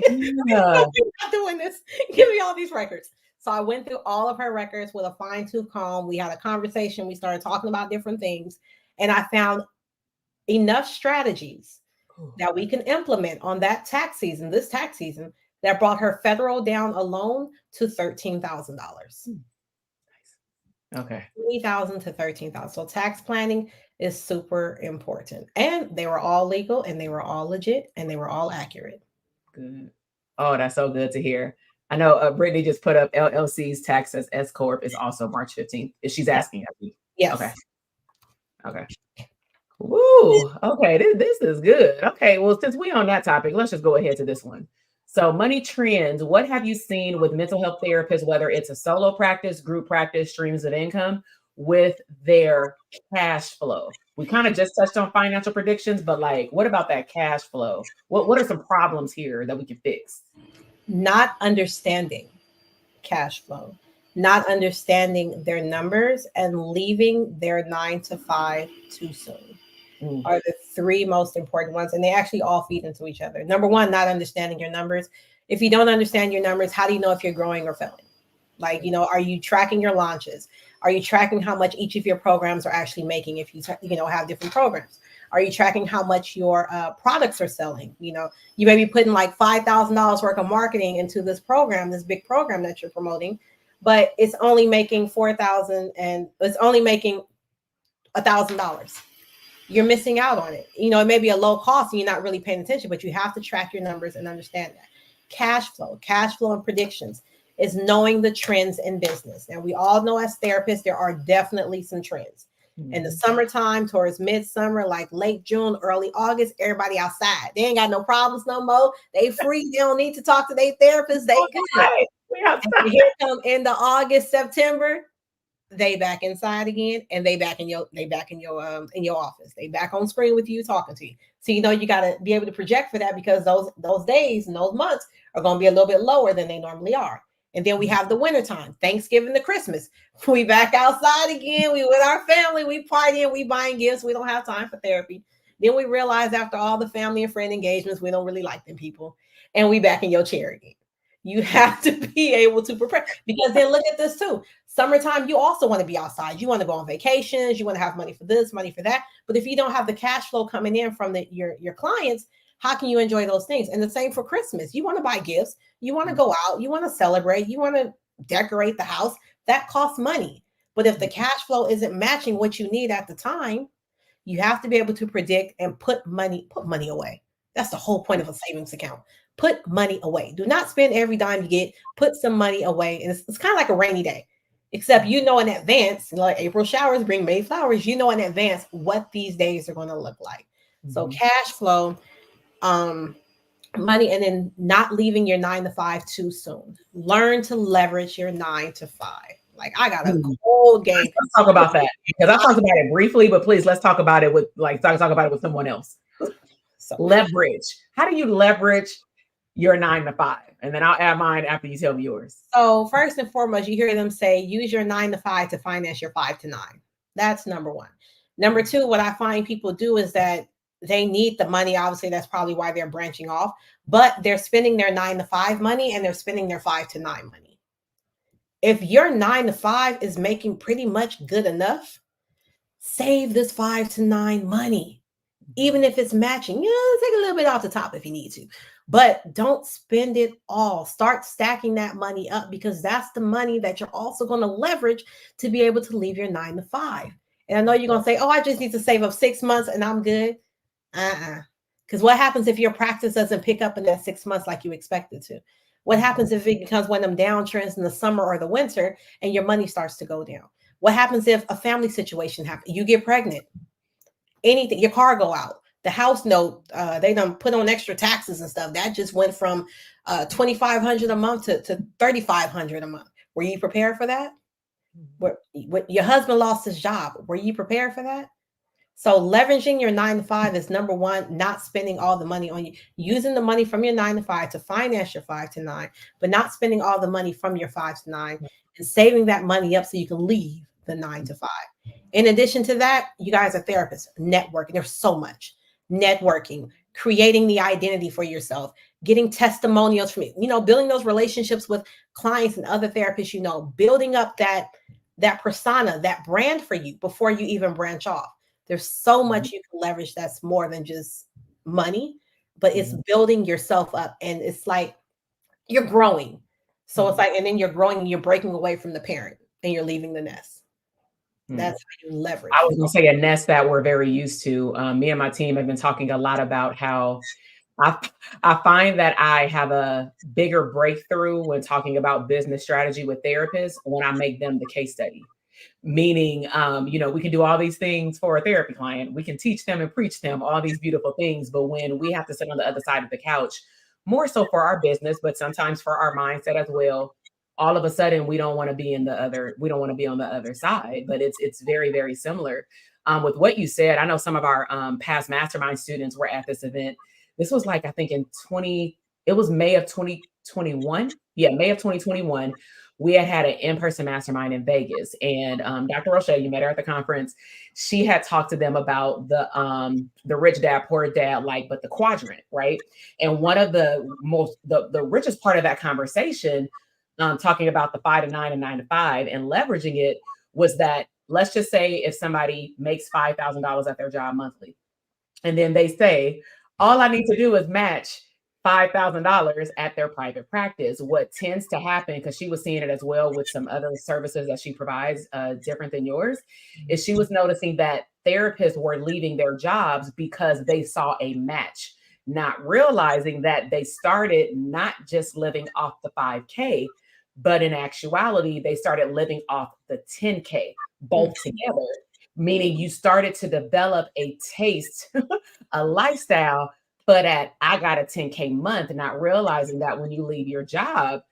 [SPEAKER 1] Yeah.
[SPEAKER 2] We're not doing this. Give me all these records. So I went through all of her records with a fine tooth comb. We had a conversation. We started talking about different things. And I found enough strategies that we can implement on that tax season, this tax season, that brought her federal down alone to $13,000.
[SPEAKER 1] Okay.
[SPEAKER 2] 20,000 to 13,000. So tax planning is super important. And they were all legal and they were all legit and they were all accurate.
[SPEAKER 1] Good. Oh, that's so good to hear. I know Brittany just put up LLC's tax as S Corp is also March 15th. She's asking, I think.
[SPEAKER 2] Yes.
[SPEAKER 1] Okay. Okay. Woo. Okay. This is good. Okay. Well, since we're on that topic, let's just go ahead to this one. So, money trends. What have you seen with mental health therapists, whether it's a solo practice, group practice, streams of income, with their cash flow? We kind of just touched on financial predictions, but like, what about that cash flow? What are some problems here that we can fix?
[SPEAKER 2] Not understanding cash flow, not understanding their numbers, and leaving their 9 to 5 too soon are the three most important ones. And they actually all feed into each other. Number one, not understanding your numbers. If you don't understand your numbers, how do you know if you're growing or failing? Like, are you tracking your launches? Are you tracking how much each of your programs are actually making if you have different programs? Are you tracking how much your products are selling? You may be putting like $5,000 worth of marketing into this program, this big program that you're promoting, but it's only making $4,000 and it's only making $1,000. You're missing out on it. It may be a low cost and you're not really paying attention, but you have to track your numbers and understand that. Cash flow and predictions is knowing the trends in business. And we all know as therapists, there are definitely some trends. In the summertime, towards midsummer, like late June, early August, everybody outside. They ain't got no problems no more. They free. They don't need to talk to their therapist. They good. And here come into August, September, they back inside again, and they back in your office. They back on screen with you, talking to you. So you got to be able to project for that, because those days and those months are going to be a little bit lower than they normally are. And then we have the wintertime, Thanksgiving to Christmas. We back outside again. We with our family. We partying. We buying gifts. We don't have time for therapy. Then we realize after all the family and friend engagements, we don't really like them people. And we back in your chair again. You have to be able to prepare, because then look at this too. Summertime, you also want to be outside. You want to go on vacations. You want to have money for this, money for that. But if you don't have the cash flow coming in from your clients, how can you enjoy those things? And the same for Christmas. You want to buy gifts. You want to go out. You want to celebrate. You want to decorate the house. That costs money. But if the cash flow isn't matching what you need at the time, you have to be able to predict and put money away. That's the whole point of a savings account. Put money away. Do not spend every dime you get. Put some money away. And it's kind of like a rainy day, except in advance, like April showers bring May flowers. In advance what these days are going to look like. So cash flow, money, and then not leaving your 9 to 5 too soon. Learn to leverage your 9 to 5. Like, I got a cold game.
[SPEAKER 1] Let's talk about that, because I talked about it briefly, but please, let's talk about it with talk about it with someone else. So leverage. How do you leverage your 9 to 5? And then I'll add mine after you tell me yours.
[SPEAKER 2] So first and foremost, you hear them say, use your 9 to 5 to finance your 5 to 9. That's number one. Number two, what I find people do is that they need the money. Obviously, that's probably why they're branching off, but they're spending their 9 to 5 money and they're spending their 5 to 9 money. If your 9 to 5 is making pretty much good enough, save this 5 to 9 money. Even if it's matching, take a little bit off the top if you need to, but don't spend it all. Start stacking that money up, because that's the money that you're also going to leverage to be able to leave your 9 to 5. And I know you're going to say, oh, I just need to save up 6 months and I'm good. Because what happens if your practice doesn't pick up in that 6 months like you expected to? What happens if it becomes one of them downtrends in the summer or the winter and your money starts to go down? What happens if a family situation happens? You get pregnant, anything, your car go out, the house note, they done put on extra taxes and stuff. That just went from $2,500 a month to $3,500 a month. Were you prepared for that? What your husband lost his job. Were you prepared for that? So leveraging your 9 to 5 is number one, not spending all the money on you, using the money from your 9 to 5 to finance your 5 to 9, but not spending all the money from your 5 to 9 and saving that money up so you can leave the 9 to 5. In addition to that, you guys are therapists, networking. There's so much networking, creating the identity for yourself, getting testimonials from, building those relationships with clients and other therapists, building up that persona, that brand for you before you even branch off. There's so much you can leverage that's more than just money, but it's building yourself up. And it's like you're growing. So it's like, and then you're growing and you're breaking away from the parent and you're leaving the nest. That's how you leverage.
[SPEAKER 1] I was going to say a nest that we're very used to. Me and my team have been talking a lot about how I find that I have a bigger breakthrough when talking about business strategy with therapists when I make them the case study. Meaning, we can do all these things for a therapy client. We can teach them and preach them all these beautiful things. But when we have to sit on the other side of the couch, more so for our business, but sometimes for our mindset as well, all of a sudden we don't want to be on the other side. But it's very, very similar. With what you said, I know some of our past mastermind students were at this event. This was like, I think it was May of 2021. Yeah, May of 2021. We had an in-person mastermind in Vegas, and Dr. Roche, you met her at the conference. She had talked to them about the rich dad, poor dad, but the quadrant, right? And one of the richest part of that conversation, talking about the 5 to 9 and 9 to 5 and leveraging it, was that, let's just say if somebody makes $5,000 at their job monthly, and then they say, all I need to do is match $5,000 at their private practice. What tends to happen, because she was seeing it as well with some other services that she provides different than yours, is she was noticing that therapists were leaving their jobs because they saw a match, not realizing that they started not just living off the 5K, but in actuality, they started living off the 10K, both together, meaning you started to develop a taste, a lifestyle, but I got a 10K month, not realizing that when you leave your job,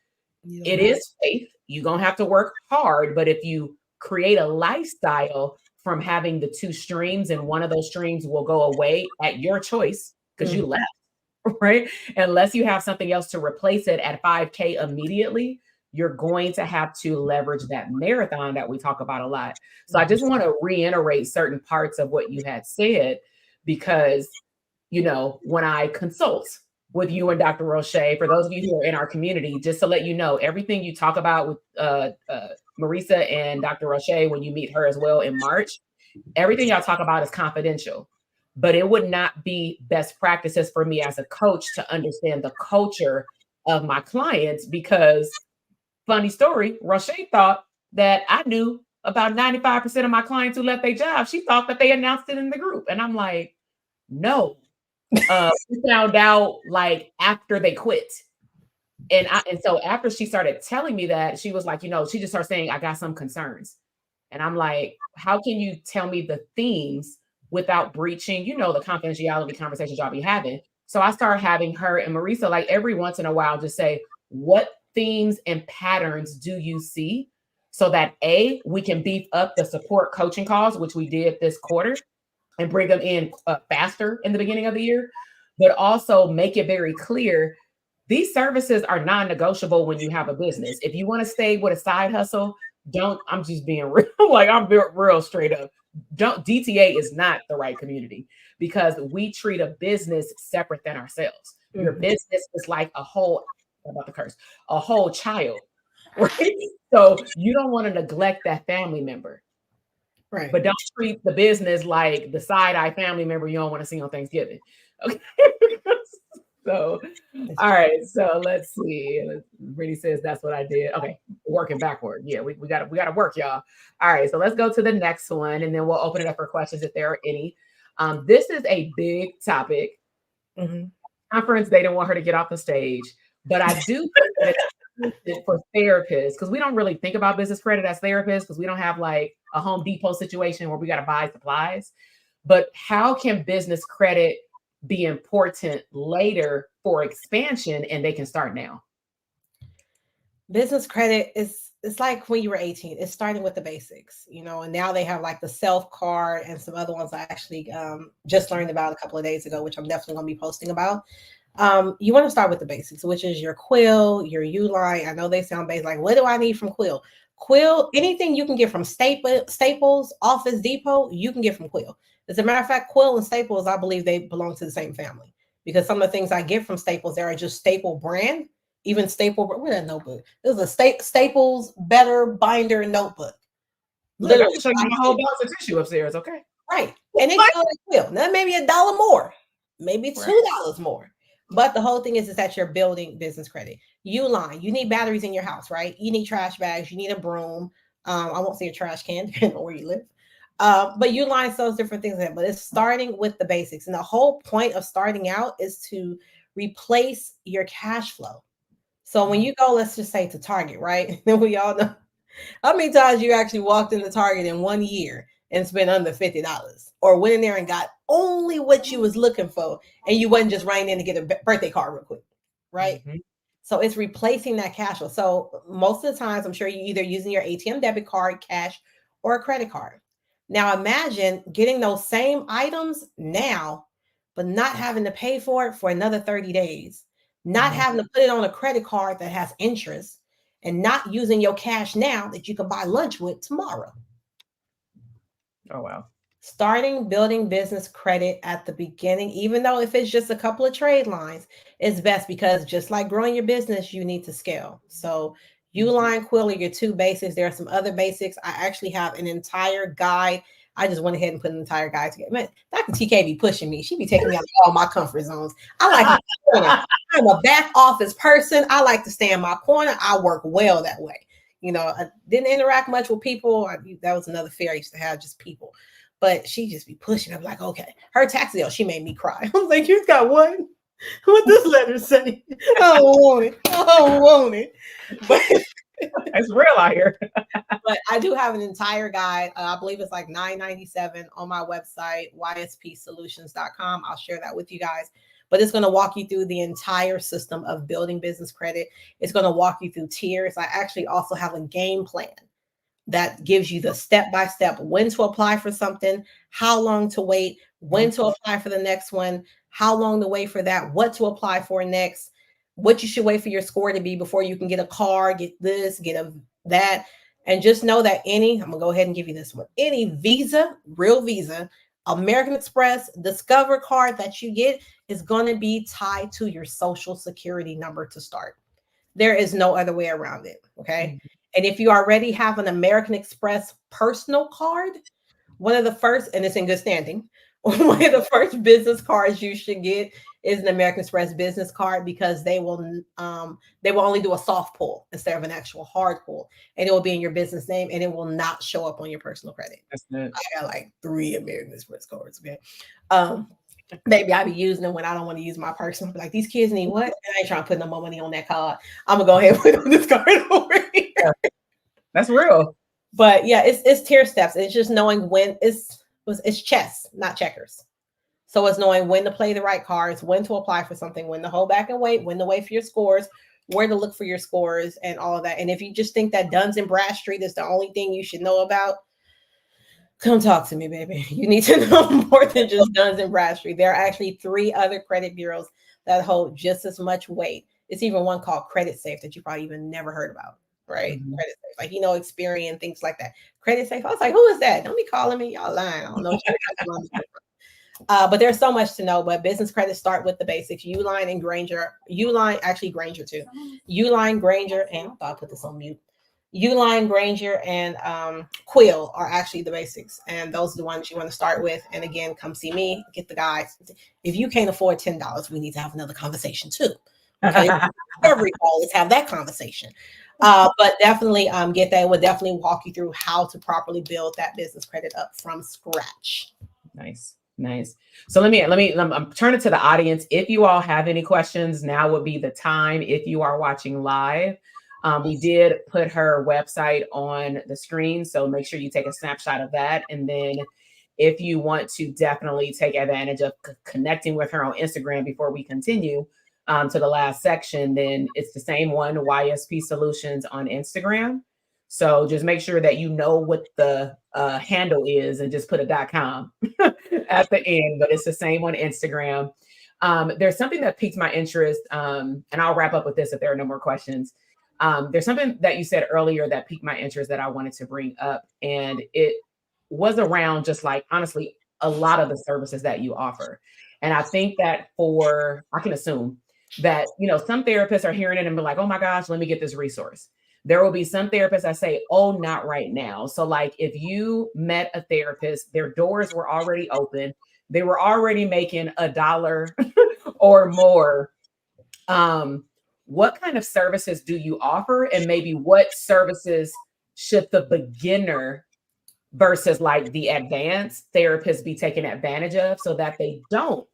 [SPEAKER 1] it is faith. You're going to have to work hard. But if you create a lifestyle from having the two streams, and one of those streams will go away at your choice because you left, right? Unless you have something else to replace it at 5K immediately, you're going to have to leverage that marathon that we talk about a lot. So I just want to reiterate certain parts of what you had said, because when I consult with you and Dr. Roche, for those of you who are in our community, just to let you know, everything you talk about with Marisa and Dr. Roche, when you meet her as well in March, everything y'all talk about is confidential. But it would not be best practices for me as a coach to understand the culture of my clients, because, funny story, Roche thought that I knew about 95% of my clients who left their job. She thought that they announced it in the group. And I'm like, no. We found out after they quit. And so after she started telling me that, she was like, she just started saying, I got some concerns. And I'm like, how can you tell me the themes without breaching, the confidentiality conversations y'all be having? So I started having her and Marisa, every once in a while, just say, what themes and patterns do you see? So that we can beef up the support coaching calls, which we did this quarter, and bring them in faster in the beginning of the year, but also make it very clear these services are non-negotiable when you have a business. If you want to stay with a side hustle, I'm just being real, I'm real straight up. DTA is not the right community, because we treat a business separate than ourselves. Your business is like a whole child, right? So you don't want to neglect that family member. Right. But don't treat the business like the side-eye family member you don't want to see on Thanksgiving. Okay. So, all right. So let's see. Brittany says that's what I did. Okay. Working backward. Yeah, we gotta work, y'all. All right. So let's go to the next one, and then we'll open it up for questions if there are any. This is a big topic. Conference, they didn't want her to get off the stage, but I do think that it's for therapists, because we don't really think about business credit as therapists, because we don't have a Home Depot situation where we got to buy supplies. but how can business credit be important later for expansion and they can start now?
[SPEAKER 2] Business credit is, it's like when you were 18, it's starting with the basics, and now they have like the self card and some other ones I actually just learned about a couple of days ago, which I'm definitely going to be posting about. You want to start with the basics, which is your Quill, your Uline. I know they sound basic. Like, what do I need from Quill? Quill, anything you can get from Staples, Office Depot, you can get from Quill. As a matter of fact, Quill and Staples, I believe they belong to the same family, because some of the things I get from Staples, there are just Staple brand. Even Staple, where's that notebook? This is a Staples Better Binder notebook.
[SPEAKER 1] Look, I can show you my whole box of tissue upstairs, okay?
[SPEAKER 2] Right. And it goes Quill. Now maybe $1 more, maybe $2 more. But the whole thing is that you're building business credit. Uline, you need batteries in your house, right? You need trash bags, you need a broom. I won't say a trash can, depending on where you live. But Uline sells different things, but it's starting with the basics. And the whole point of starting out is to replace your cash flow. So when you go, let's just say to Target, right? Then we all know how many times you actually walked into Target in 1 year and spent under $50, or went in there and got only what you was looking for, and you wasn't just running in to get a birthday card real quick, right? Mm-hmm. So it's replacing that cash flow. So most of the times, I'm sure you're either using your ATM debit card, cash, or a credit card. Now imagine getting those same items now, but not having to pay for it for another 30 days. Not having to put it on a credit card that has interest, and not using your cash now that you can buy lunch with tomorrow.
[SPEAKER 1] Oh, wow.
[SPEAKER 2] Starting building business credit at the beginning, even though if it's just a couple of trade lines, is best, because just like growing your business, you need to scale. So Uline, Quill are your two basics. There are some other basics. I actually have an entire guide. I just went ahead and put an entire guide together. Man, Dr. TK be pushing me. She be taking me out of all my comfort zones. I like I'm a back office person. I like to stay in my corner. I work well that way. I didn't interact much with people. That was another fear I used to have, just people. But she just be pushing. I'm like, okay. Her tax deal, she made me cry. I was like, you got one? What this letter say? I don't want it. I don't want it. But
[SPEAKER 1] it's real out here.
[SPEAKER 2] But I do have an entire guide. I believe it's like $9.97 on my website, yspsolutions.com. I'll share that with you guys. But it's going to walk you through the entire system of building business credit. It's going to walk you through tiers. I actually also have a game plan that gives you the step-by-step when to apply for something, how long to wait, when to apply for the next one, how long to wait for that, what to apply for next, what you should wait for your score to be before you can get a car, get this, get that. And just know that I'm going to go ahead and give you this one, any Visa, real Visa, American Express, Discover card that you get is going to be tied to your social security number to start. There is no other way around it, okay? Mm-hmm. And if you already have an American Express personal card, one of the first, and it's in good standing, one of the first business cards you should get is an American Express business card, because they will only do a soft pull instead of an actual hard pull, and it will be in your business name, and it will not show up on your personal credit. That's it. I got like 3 American Express cards. Okay, maybe I be using them when I don't want to use my personal. Like, these kids need what? And I ain't trying to put no more money on that card. I'm gonna go ahead and put on this card over here.
[SPEAKER 1] That's real.
[SPEAKER 2] But yeah, it's tier steps. It's just knowing when it's chess, not checkers. So it's knowing when to play the right cards, when to apply for something, when to hold back and wait, when to wait for your scores, where to look for your scores, and all of that. And if you just think that Duns and Bradstreet is the only thing you should know about, come talk to me, baby. You need to know more than just Duns and Bradstreet. There are actually 3 other credit bureaus that hold just as much weight. It's even one called Credit Safe that you probably even never heard about, right? Mm-hmm. Credit Safe, like, Experian, things like that. Credit Safe. I was like, who is that? Don't be calling me. Y'all lying. I don't know. But there's so much to know. But business credit, start with the basics. Uline and Granger. Granger too. Uline, Granger, and I thought I put this on mute. Uline, Granger, and Quill are actually the basics, and those are the ones you want to start with. And again, come see me, get the guides. If you can't afford $10, we need to have another conversation too. Okay, every call, let's have that conversation. But definitely get that. It will definitely walk you through how to properly build that business credit up from scratch.
[SPEAKER 1] Nice. So let me turn it to the audience. If you all have any questions, now would be the time. If you are watching live, we did put her website on the screen, so make sure you take a snapshot of that. And then if you want to definitely take advantage of connecting with her on Instagram before we continue to the last section, then it's the same one, YSP Solutions on Instagram. So just make sure that you know what the handle is and just put a .com at the end, but it's the same on Instagram. There's something that piqued my interest, and I'll wrap up with this if there are no more questions. There's something that you said earlier that piqued my interest that I wanted to bring up, and it was around just like, honestly, a lot of the services that you offer. And I think that I can assume that, some therapists are hearing it and be like, oh my gosh, let me get this resource. There will be some therapists that say, oh, not right now. So like if you met a therapist, their doors were already open, they were already making $1 or more. What kind of services do you offer? And maybe what services should the beginner versus like the advanced therapist be taken advantage of so that they don't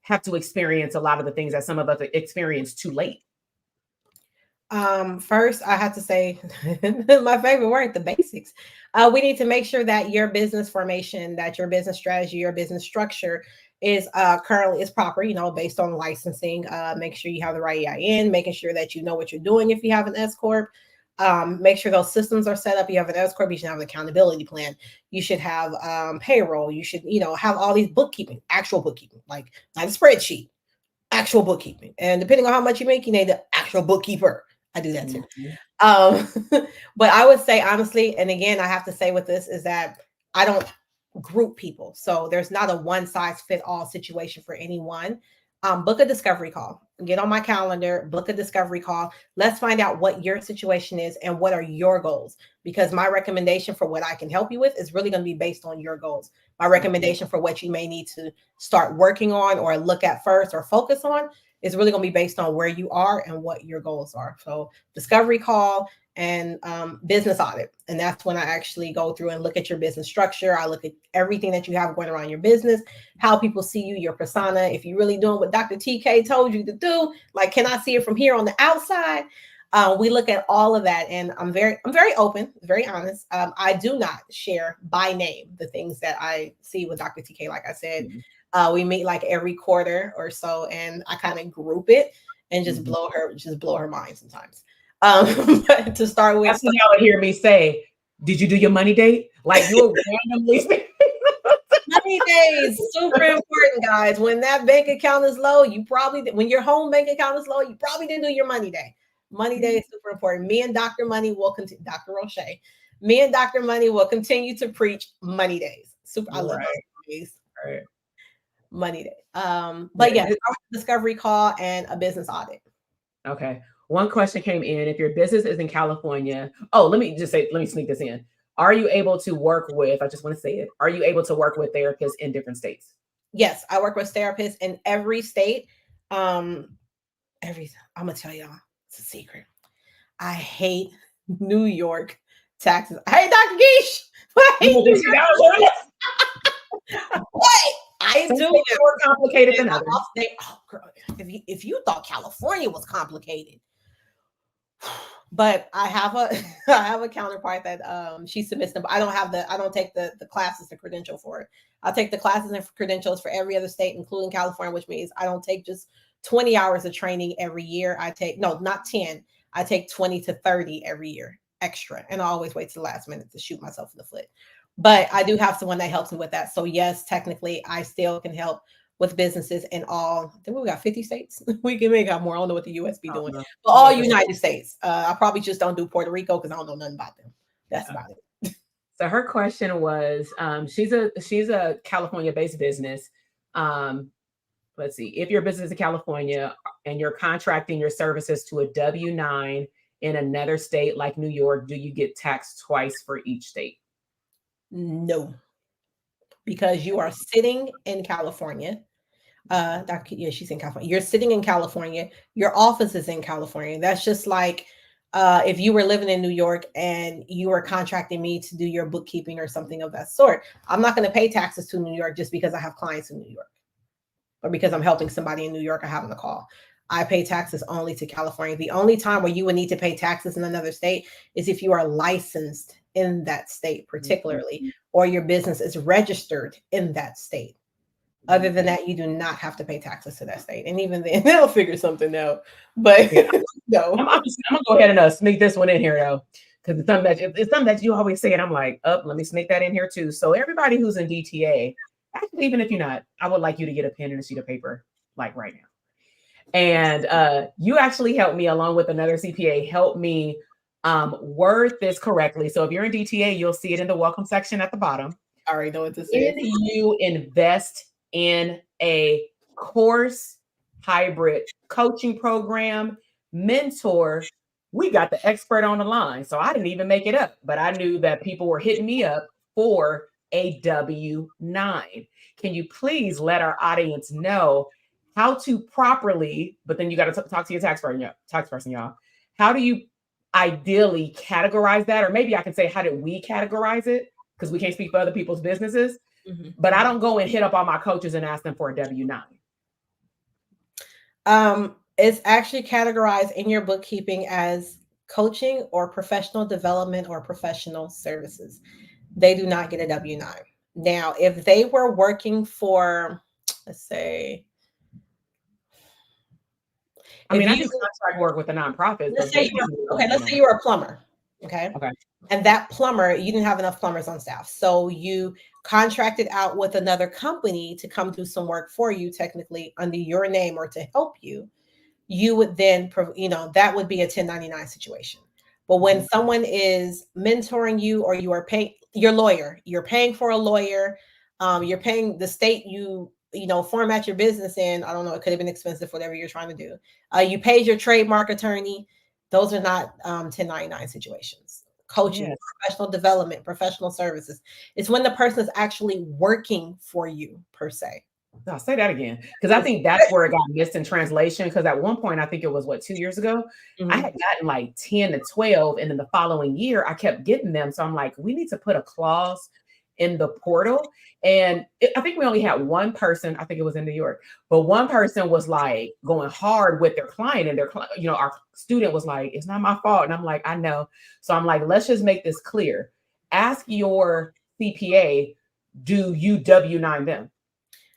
[SPEAKER 1] have to experience a lot of the things that some of us experience too late?
[SPEAKER 2] First, I have to say my favorite word, the basics. We need to make sure that your business formation, that your business strategy, your business structure is currently is proper, based on licensing. Make sure you have the right EIN, making sure that you know what you're doing if you have an S Corp. Make sure those systems are set up. You have an S Corp, you should have an accountability plan. You should have payroll. You should, have all these actual bookkeeping, like not a spreadsheet, actual bookkeeping. And depending on how much you make, you need the actual bookkeeper. I do that too. But I would say honestly, and again, I have to say with this is that I don't group people. So there's not a one size fit all situation for anyone. Book a discovery call, get on my calendar, book a discovery call. Let's find out what your situation is and what are your goals, because my recommendation for what I can help you with is really going to be based on your goals. My recommendation for what you may need to start working on or look at first or focus on is really going to be based on where you are and what your goals are. So discovery call and business audit. And that's when I actually go through and look at your business structure. I look at everything that you have going around your business, how people see you, your persona. If you're really doing what Dr. TK told you to do, like, can I see it from here on the outside? We look at all of that, and I'm very open, very honest. I do not share by name the things that I see with Dr. TK. Like I said, we meet like every quarter or so, and I kind of group it and just blow her mind sometimes. But to start with,
[SPEAKER 1] that's what y'all would hear me say. Did you do your money date? Like you were randomly.
[SPEAKER 2] Money days, super important, guys. When that bank account is low, when your home bank account is low, you probably didn't do your money day. Money day is super important. Me and Dr. Money will continue, Dr. Roche. Me and Dr. Money will continue to preach money days. Super, I love money days. Right. Money day. But yeah, discovery call and a business audit.
[SPEAKER 1] Okay. One question came in. If your business is in California, let me sneak this in. Are you able to work with, I just want to say it, are you able to work with therapists in different states?
[SPEAKER 2] Yes, I work with therapists in every state. I'm going to tell y'all, it's a secret. I hate New York taxes. I hate Dr. Geesh. What? I do.
[SPEAKER 1] More complicated than others.
[SPEAKER 2] If you thought California was complicated, but I have a counterpart that she submits them. I don't take the classes to credential for it. I'll take the classes and credentials for every other state, including California, which means I don't take just 20 hours of training every year. Not 10. I take 20 to 30 every year extra. And I always wait to the last minute to shoot myself in the foot. But I do have someone that helps me with that. So yes, technically I still can help with businesses in all. I think we got 50 states. We can make out more. I don't know what the US be doing. But all United States. I probably just don't do Puerto Rico because I don't know nothing about them. That's about it.
[SPEAKER 1] So her question was, she's a California-based business. Let's see, if your business is in California and you're contracting your services to a W-9 in another state like New York, do you get taxed twice for each state?
[SPEAKER 2] No, because you are sitting in California. She's in California. You're sitting in California. Your office is in California. That's just like if you were living in New York and you were contracting me to do your bookkeeping or something of that sort. I'm not going to pay taxes to New York just because I have clients in New York or because I'm helping somebody in New York or having a call. I pay taxes only to California. The only time where you would need to pay taxes in another state is if you are licensed in that state, particularly, or your business is registered in that state. Other than that, you do not have to pay taxes to that state. And even then, they'll figure something out. But
[SPEAKER 1] Yeah.
[SPEAKER 2] no.
[SPEAKER 1] I'm gonna go ahead and sneak this one in here though, because it's something that you always say, and I'm like, up, let me sneak that in here too. So everybody who's in DTA, actually, even if you're not, I would like you to get a pen and a sheet of paper, like right now. And you actually helped me, along with another CPA, help me word this correctly. So if you're in DTA, you'll see it in the welcome section at the bottom.
[SPEAKER 2] I already know what this
[SPEAKER 1] When
[SPEAKER 2] is.
[SPEAKER 1] you invest in a course, hybrid coaching program, mentor, we got the expert on the line. So I didn't even make it up, but I knew that people were hitting me up for a W-9. Can you please let our audience know how to properly, but then you got to talk to your tax person, y'all. How do you ideally categorize that? Or maybe I can say, how did we categorize it? Because we can't speak for other people's businesses. But I don't go and hit up all my coaches and ask them for a W-9.
[SPEAKER 2] It's actually categorized in your bookkeeping as coaching or professional development or professional services. They do not get a W-9. Now, if they were working for, let's say,
[SPEAKER 1] I mean, I do contract work with a nonprofit.
[SPEAKER 2] Let's say you were a plumber. Okay. And that plumber, you didn't have enough plumbers on staff. So you contracted out with another company to come do some work for you, technically under your name or to help you. You would then, that would be a 1099 situation. But when someone is mentoring you, or you are paying your lawyer, you're paying for a lawyer, you're paying the state format your business in. I don't know. It could have been expensive, whatever you're trying to do. You paid your trademark attorney. Those are not 1099 situations. Coaching, professional development, professional services. It's when the person is actually working for you, per se.
[SPEAKER 1] I'll say that again, because I think that's where it got missed in translation. Because at one point, I think it was 2 years ago, I had gotten like 10 to 12, and then the following year, I kept getting them. So I'm like, we need to put a clause in the portal. And I think we only had one person, I think it was in New York, but one person was like going hard with their client, and their our student was like, it's not my fault. And I'm like, I know. So I'm like, let's just make this clear. Ask your CPA, do you W-9 them?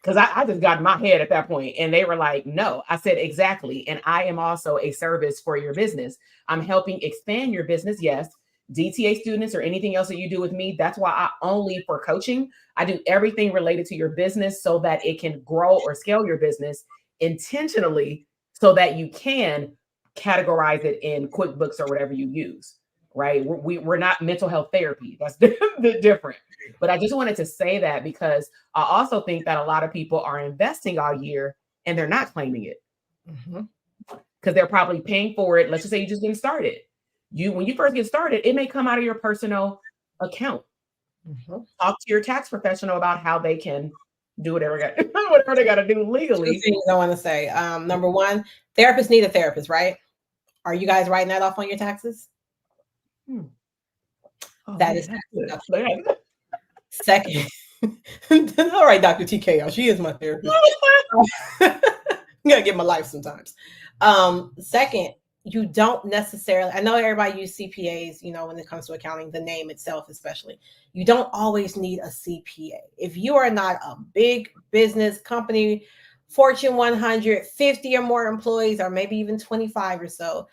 [SPEAKER 1] Because I just got in my head at that point, and they were like, no. I said, exactly. And I am also a service for your business. I'm helping expand your business. Yes. DTA students or anything else that you do with me. That's why I only, for coaching, I do everything related to your business so that it can grow or scale your business intentionally, so that you can categorize it in QuickBooks or whatever you use. Right. We're not mental health therapy. That's different. But I just wanted to say that, because I also think that a lot of people are investing all year and they're not claiming it, because they're probably paying for it. Let's just say you just didn't start it. When you first get started, it may come out of your personal account. Talk to your tax professional about how they can do whatever they got to do legally.
[SPEAKER 2] 2 things I want to say. Number one, therapists need a therapist, right? Are you guys writing that off on your taxes? That is second. All right, Dr. TK, she is my therapist. You gotta get my life sometimes. Second, you don't necessarily, I know everybody use CPAs, when it comes to accounting, the name itself especially. You don't always need a CPA. If you are not a big business company, Fortune 100, 50 or more employees, or maybe even 25 or so,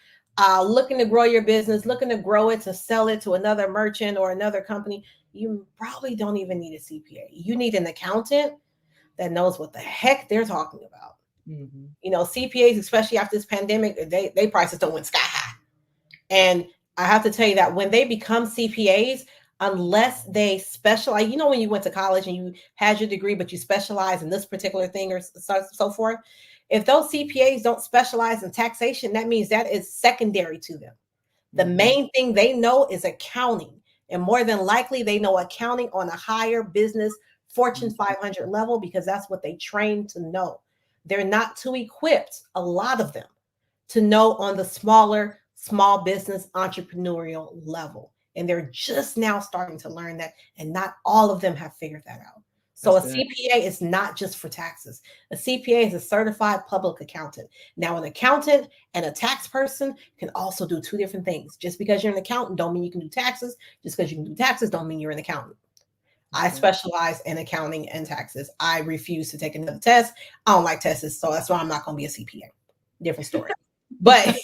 [SPEAKER 2] looking to grow your business, looking to grow it, to sell it to another merchant or another company, you probably don't even need a CPA. You need an accountant that knows what the heck they're talking about. CPAs, especially after this pandemic, they prices don't went sky high. And I have to tell you that when they become CPAs, unless they specialize, when you went to college and you had your degree, but you specialize in this particular thing or so forth, if those CPAs don't specialize in taxation, that means that is secondary to them. The main thing they know is accounting. And more than likely, they know accounting on a higher business Fortune 500 level, because that's what they train to know. They're not too equipped, a lot of them, to know on the small business entrepreneurial level. And they're just now starting to learn that. And not all of them have figured that out. So a CPA is not just for taxes. A CPA is a certified public accountant. Now, an accountant and a tax person can also do two different things. Just because you're an accountant don't mean you can do taxes. Just because you can do taxes don't mean you're an accountant. I specialize in accounting and taxes. I refuse to take another test. I don't like tests, so that's why I'm not going to be a CPA. Different story. But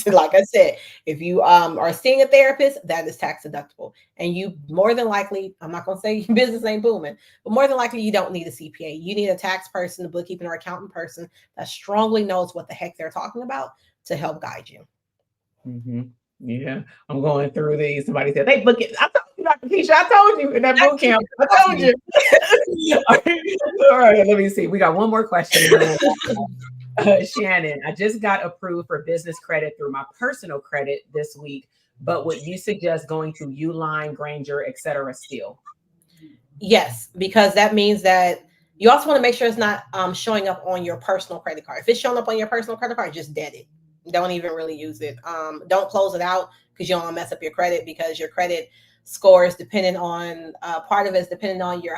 [SPEAKER 2] like I said, if you are seeing a therapist, that is tax deductible. And you more than likely, I'm not going to say your business ain't booming, but more than likely you don't need a CPA. You need a tax person, a bookkeeping or accountant person that strongly knows what the heck they're talking about to help guide you.
[SPEAKER 1] Mm-hmm. Yeah, I'm going through these. Somebody said, "Hey, book it." I told you, Dr. Keisha. I told you in that boot camp. I told you. All right, let me see. We got one more question. Shannon, I just got approved for business credit through my personal credit this week, but would you suggest going through Uline, Granger, etc. still?
[SPEAKER 2] Yes, because that means that you also want to make sure it's not showing up on your personal credit card. If it's showing up on your personal credit card, just dead it. Don't even really use it. Don't close it out because you don't want to mess up your credit, because your credit score is dependent on part of it is dependent on your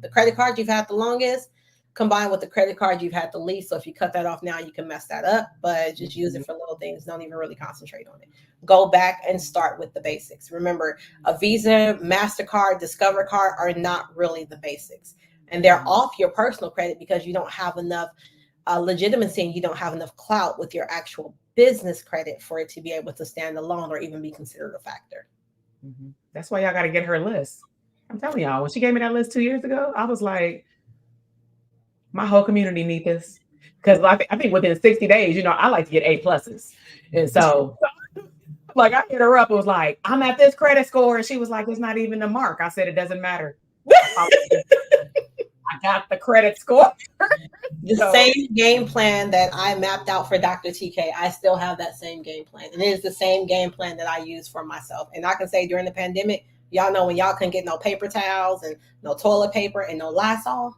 [SPEAKER 2] the credit card you've had the longest combined with the credit card you've had the least. So if you cut that off now, you can mess that up, but just use it for little things. Don't even really concentrate on it. Go back and start with the basics. Remember, a Visa, MasterCard, Discover card are not really the basics. And they're off your personal credit because you don't have enough legitimacy and you don't have enough clout with your actual business credit for it to be able to stand alone or even be considered a factor.
[SPEAKER 1] Mm-hmm. That's why y'all got to get her list. I'm telling y'all, when she gave me that list 2 years ago, I was like, my whole community need this. Because I think within 60 days, I like to get A+. And so like I hit her up, it was like, I'm at this credit score. And she was like, it's not even a mark. I said, it doesn't matter. I got the credit score.
[SPEAKER 2] The same game plan that I mapped out for Dr. TK, I still have that same game plan. And it is the same game plan that I use for myself. And I can say during the pandemic, y'all know when y'all couldn't get no paper towels and no toilet paper and no Lysol,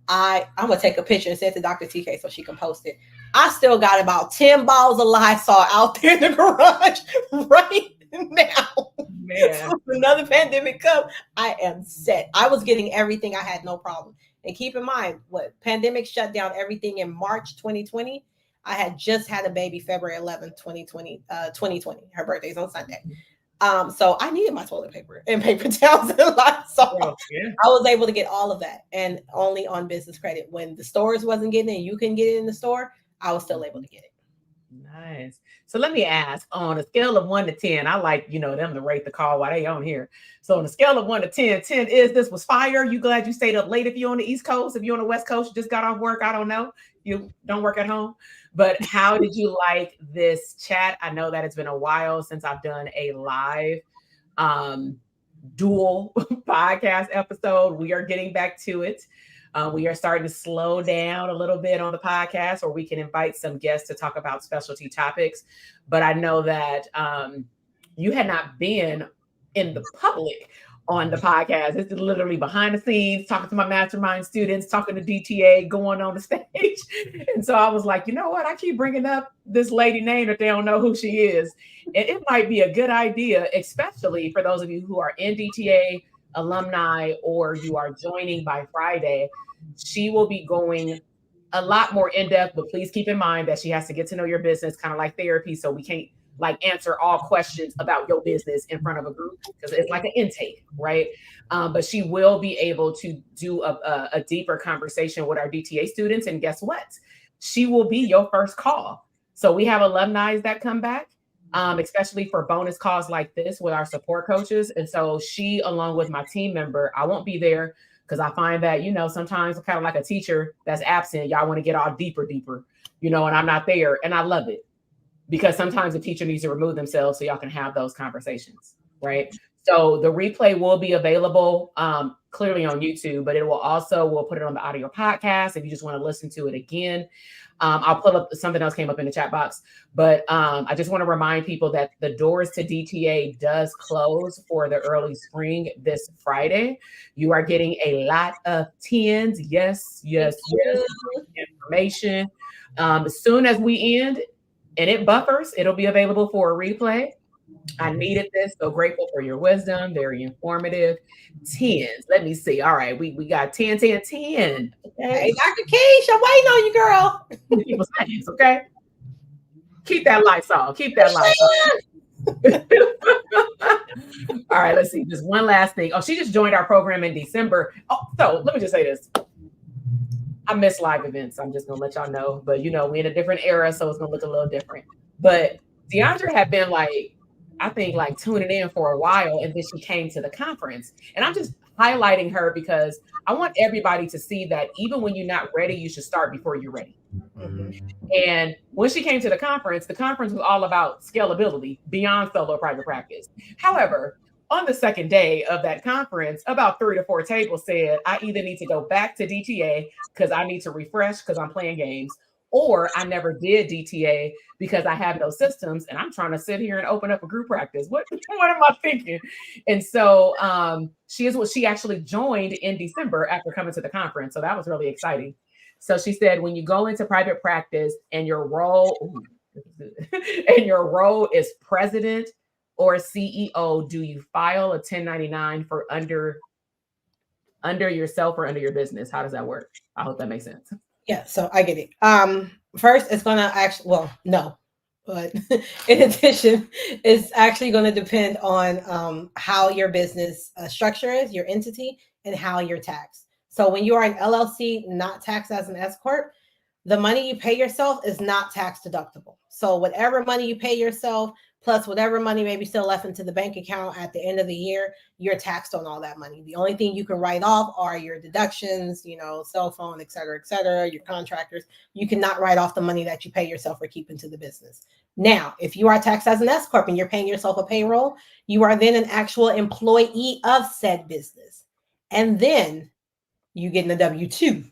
[SPEAKER 2] I'm going to take a picture and send it to Dr. TK so she can post it. I still got about 10 bottles of Lysol out there in the garage right now. Man. So another pandemic comes, I am set. I was getting everything. I had no problem. And keep in mind, what pandemic shut down everything in March 2020. I had just had a baby February 11th, 2020. Her birthday's on Sunday. So I needed my toilet paper and paper towels and Lysol. Oh, yeah. I was able to get all of that, and only on business credit. When the stores wasn't getting it and you couldn't get it in the store, I was still able to get it.
[SPEAKER 1] Nice. So let me ask, on a scale of 1 to 10, I like, them to rate the call while they on here. So on a scale of 1 to 10, 10 is this was fire. You glad you stayed up late if you're on the East Coast? If you're on the West Coast, you just got off work. I don't know. You don't work at home. But how did you like this chat? I know that it's been a while since I've done a live dual podcast episode. We are getting back to it. We are starting to slow down a little bit on the podcast, or we can invite some guests to talk about specialty topics. But I know that you had not been in the public on the podcast. It's literally behind the scenes, talking to my mastermind students, talking to DTA, going on the stage. And so I was like, you know what? I keep bringing up this lady name if they don't know who she is. And it might be a good idea, especially for those of you who are in DTA alumni or you are joining by Friday. She will be going a lot more in depth, but please keep in mind that she has to get to know your business, kind of like therapy. So we can't answer all questions about your business in front of a group because it's like an intake, right? But she will be able to do a deeper conversation with our DTA students. And guess what? She will be your first call. So we have alumni that come back, especially for bonus calls like this with our support coaches. And so she, along with my team member, I won't be there because I find that, sometimes I'm kind of like a teacher that's absent. Y'all want to get all deeper, and I'm not there. And I love it because sometimes the teacher needs to remove themselves so y'all can have those conversations, right? So the replay will be available clearly on YouTube, but we'll put it on the audio podcast if you just want to listen to it again. I'll pull up something else came up in the chat box, but I just want to remind people that the doors to DTA does close for the early spring this Friday. You are getting a lot of 10s. Yes. Information. As soon as we end and it buffers, it'll be available for a replay. I needed this. So grateful for your wisdom. Very informative. Tens. Let me see. All right. We got 10, 10, 10.
[SPEAKER 2] Hey,
[SPEAKER 1] Okay.
[SPEAKER 2] Dr. Keish, I'm waiting on you, girl.
[SPEAKER 1] People's names. Okay. Keep that lights on. Keep that lights on. All right. Let's see. Just one last thing. Oh, she just joined our program in December. Oh, so let me just say this. I miss live events. I'm just gonna let y'all know. But we're in a different era, so it's gonna look a little different. But DeAndre had been I think tuning in for a while, and then she came to the conference. And I'm just highlighting her because I want everybody to see that even when you're not ready, you should start before you're ready.
[SPEAKER 2] Mhm.
[SPEAKER 1] And when she came to the conference was all about scalability beyond solo private practice. However, on the second day of that conference, about 3 to 4 tables said, I either need to go back to DTA because I need to refresh because I'm playing games, or I never did DTA because I have no systems and I'm trying to sit here and open up a group practice. What am I thinking? And so she actually joined in December after coming to the conference. So that was really exciting. So she said, when you go into private practice and your role, and your role is president or CEO, do you file a 1099 for under yourself or under your business? How does that work? I hope that makes sense.
[SPEAKER 2] Yeah, so I get it. First, it's gonna actually, well, no, but in addition, it's actually going to depend on how your business structure is, your entity, and how you're taxed. So when you are an LLC, not taxed as an S corp, the money you pay yourself is not tax deductible. So whatever money you pay yourself, plus whatever money may be still left into the bank account at the end of the year, you're taxed on all that money. The only thing you can write off are your deductions, cell phone, et cetera, your contractors. You cannot write off the money that you pay yourself or keep into the business. Now, if you are taxed as an S corp and you're paying yourself a payroll, you are then an actual employee of said business. And then you get in a W-2.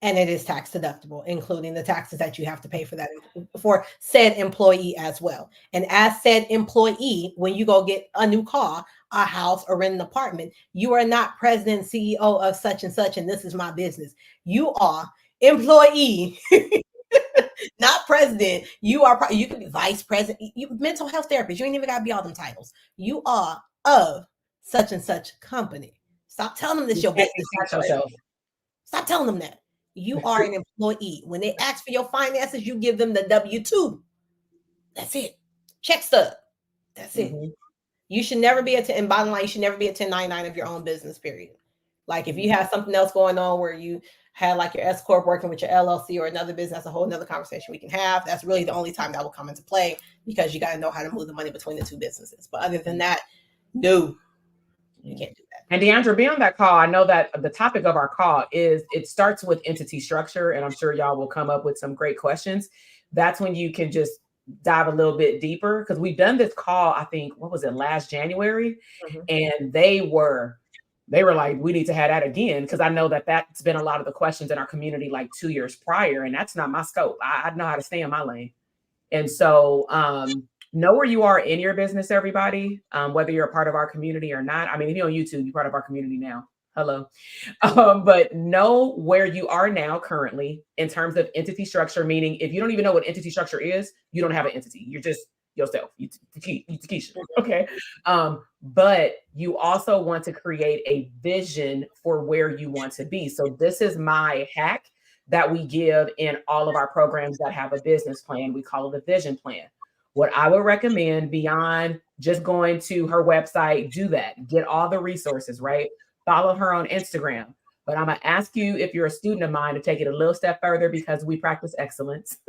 [SPEAKER 2] And it is tax deductible, including the taxes that you have to pay for said employee as well. And as said employee, when you go get a new car, a house, or rent an apartment, you are not president, CEO of such and such, and this is my business. You are employee, not president. You can be vice president, mental health therapist. You ain't even got to be all them titles. You are of such and such company. Stop telling them this your business. Stop telling them that. You are an employee. When they ask for your finances, you give them the W-2. That's it. Check stub. That's it. Mm-hmm. You should never be and bottom line, you should never be a 1099 of your own business, period. Like if you have something else going on where you had like your S corp working with your LLC or another business, that's a whole nother conversation we can have. That's really the only time that will come into play because you got to know how to move the money between the two businesses. But other than that, no, you can't do that.
[SPEAKER 1] And Deandra, be on that call. I know that the topic of our call it starts with entity structure, and I'm sure y'all will come up with some great questions. That's when you can just dive a little bit deeper because we've done this call, I think, what was it, last January? Mm-hmm. And they were like, we need to have that again because I know that's been a lot of the questions in our community like 2 years prior, and that's not my scope. I know how to stay in my lane. And so know where you are in your business, everybody, whether you're a part of our community or not. I mean, if you're on YouTube, you're part of our community now. Hello. But know where you are now currently in terms of entity structure, meaning if you don't even know what entity structure is, you don't have an entity. You're just yourself. You Takesha. Okay. But you also want to create a vision for where you want to be. So this is my hack that we give in all of our programs that have a business plan. We call it a vision plan. What I would recommend beyond just going to her website, do that. Get all the resources, right? Follow her on Instagram. But I'm going to ask you, if you're a student of mine, to take it a little step further because we practice excellence,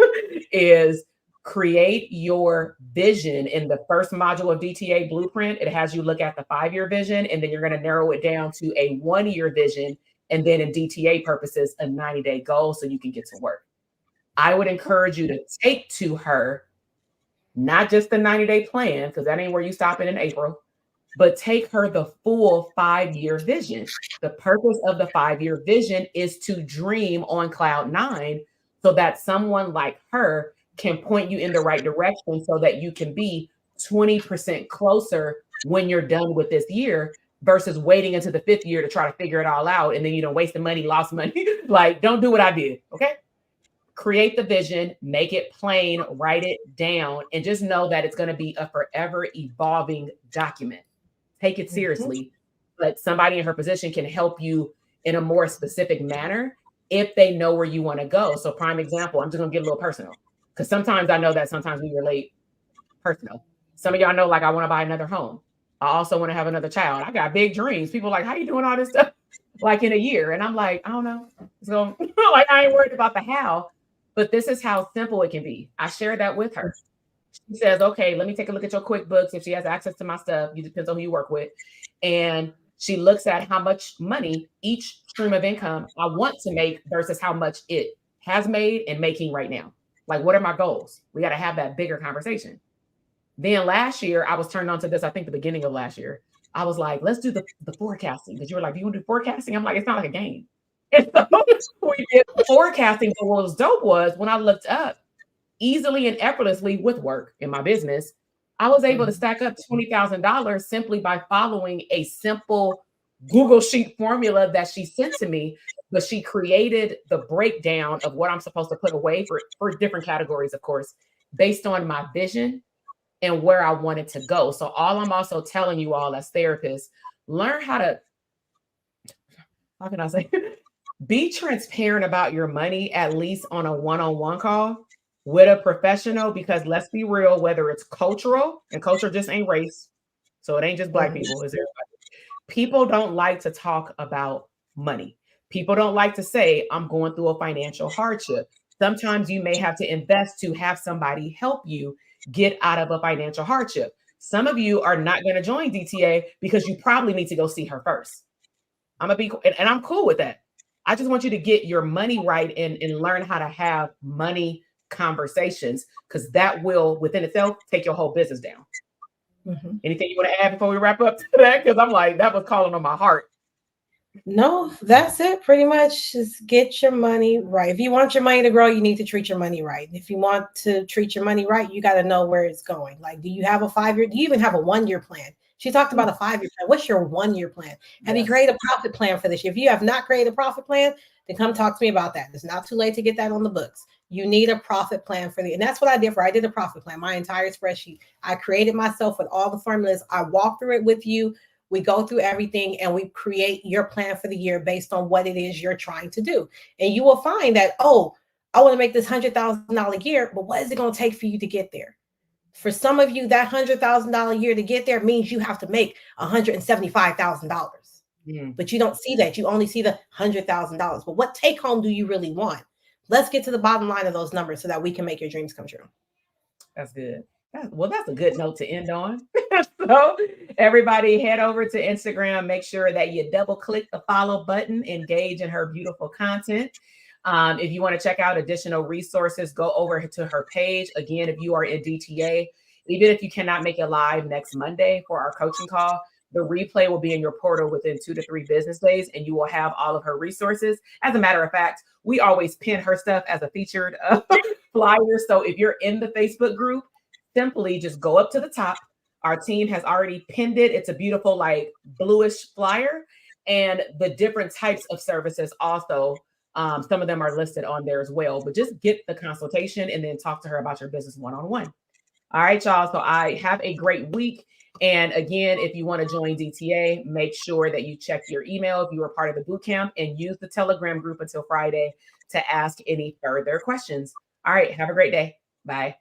[SPEAKER 1] is create your vision in the first module of DTA Blueprint. It has you look at the 5-year vision, and then you're going to narrow it down to a 1-year vision. And then in DTA purposes, a 90-day goal so you can get to work. I would encourage you to take to her, not just the 90-day plan, because that ain't where you stop in April, but take her the full 5-year vision. The purpose of the 5-year vision is to dream on cloud 9 so that someone like her can point you in the right direction so that you can be 20% closer when you're done with this year versus waiting into the 5th year to try to figure it all out. And then, waste the money, lost money. Like, don't do what I did. Okay. create the vision, make it plain, write it down, and just know that it's going to be a forever evolving document. Take it seriously, but somebody in her position can help you in a more specific manner if they know where you want to go. So, prime example, I'm just going to get a little personal because sometimes I know that sometimes we relate personal. Some of y'all know, like, I want to buy another home. I also want to have another child. I got big dreams. People are like, how you doing all this stuff like in a year? And I'm like, I don't know. So, like, I ain't worried about the how, but this is how simple it can be. I share that with her. She says, okay, let me take a look at your QuickBooks. If she has access to my stuff, it depends on who you work with. And she looks at how much money each stream of income I want to make versus how much it has made and making right now. Like, what are my goals? We got to have that bigger conversation. Then last year, I was turned on to this, I think the beginning of last year. I was like, let's do the forecasting. Because you were like, do you want to do forecasting? I'm like, it's not like a game. And so we did forecasting. But what was dope was when I looked up easily and effortlessly with work in my business, I was able to stack up $20,000 simply by following a simple Google Sheet formula that she sent to me. But she created the breakdown of what I'm supposed to put away for different categories, of course, based on my vision and where I wanted to go. So all I'm also telling you all as therapists, learn how can I say, be transparent about your money, at least on a one-on-one call with a professional, because let's be real, whether it's cultural, and culture just ain't race. So it ain't just Black people, it's everybody. People don't like to talk about money. People don't like to say, I'm going through a financial hardship. Sometimes you may have to invest to have somebody help you get out of a financial hardship. Some of you are not going to join DTA because you probably need to go see her first. I'm gonna be, and I'm cool with that. I just want you to get your money right and learn how to have money conversations, because that will within itself take your whole business down. Anything you want to add before we wrap up to that? Because I'm like, that was calling on my heart.
[SPEAKER 2] No, that's it. Pretty much just get your money right. If you want your money to grow, you need to treat your money right. If you want to treat your money right, you got to know where it's going. Like, do you have a 5-year? Do you even have a 1-year plan? She talked about a 5-year plan. What's your 1-year plan? Have you created a profit plan for this year? If you have not created a profit plan, then come talk to me about that. It's not too late to get that on the books. You need a profit plan for the, and that's what I did. I did a profit plan, my entire spreadsheet. I created myself with all the formulas. I walked through it with you. We go through everything and we create your plan for the year based on what it is you're trying to do. And you will find that, oh, I want to make this $100,000 year, but what is it going to take for you to get there? For some of you, that $100,000 year to get there means you have to make $175,000. But you don't see that. You only see the $100,000. But what take home do you really want? Let's get to the bottom line of those numbers so that we can make your dreams come true.
[SPEAKER 1] That's good. Well, that's a good note to end on. So everybody head over to Instagram. Make sure that you double click the follow button, engage in her beautiful content. If you want to check out additional resources, go over to her page. Again, if you are in DTA, even if you cannot make it live next Monday for our coaching call, the replay will be in your portal within 2 to 3 business days, and you will have all of her resources. As a matter of fact, we always pin her stuff as a featured flyer. So if you're in the Facebook group, simply just go up to the top. Our team has already pinned it. It's a beautiful, like, bluish flyer, and the different types of services also. Some of them are listed on there as well, but just get the consultation and then talk to her about your business one-on-one. All right, y'all. So I have a great week. And again, if you want to join DTA, make sure that you check your email if you are part of the bootcamp, and use the Telegram group until Friday to ask any further questions. All right. Have a great day. Bye.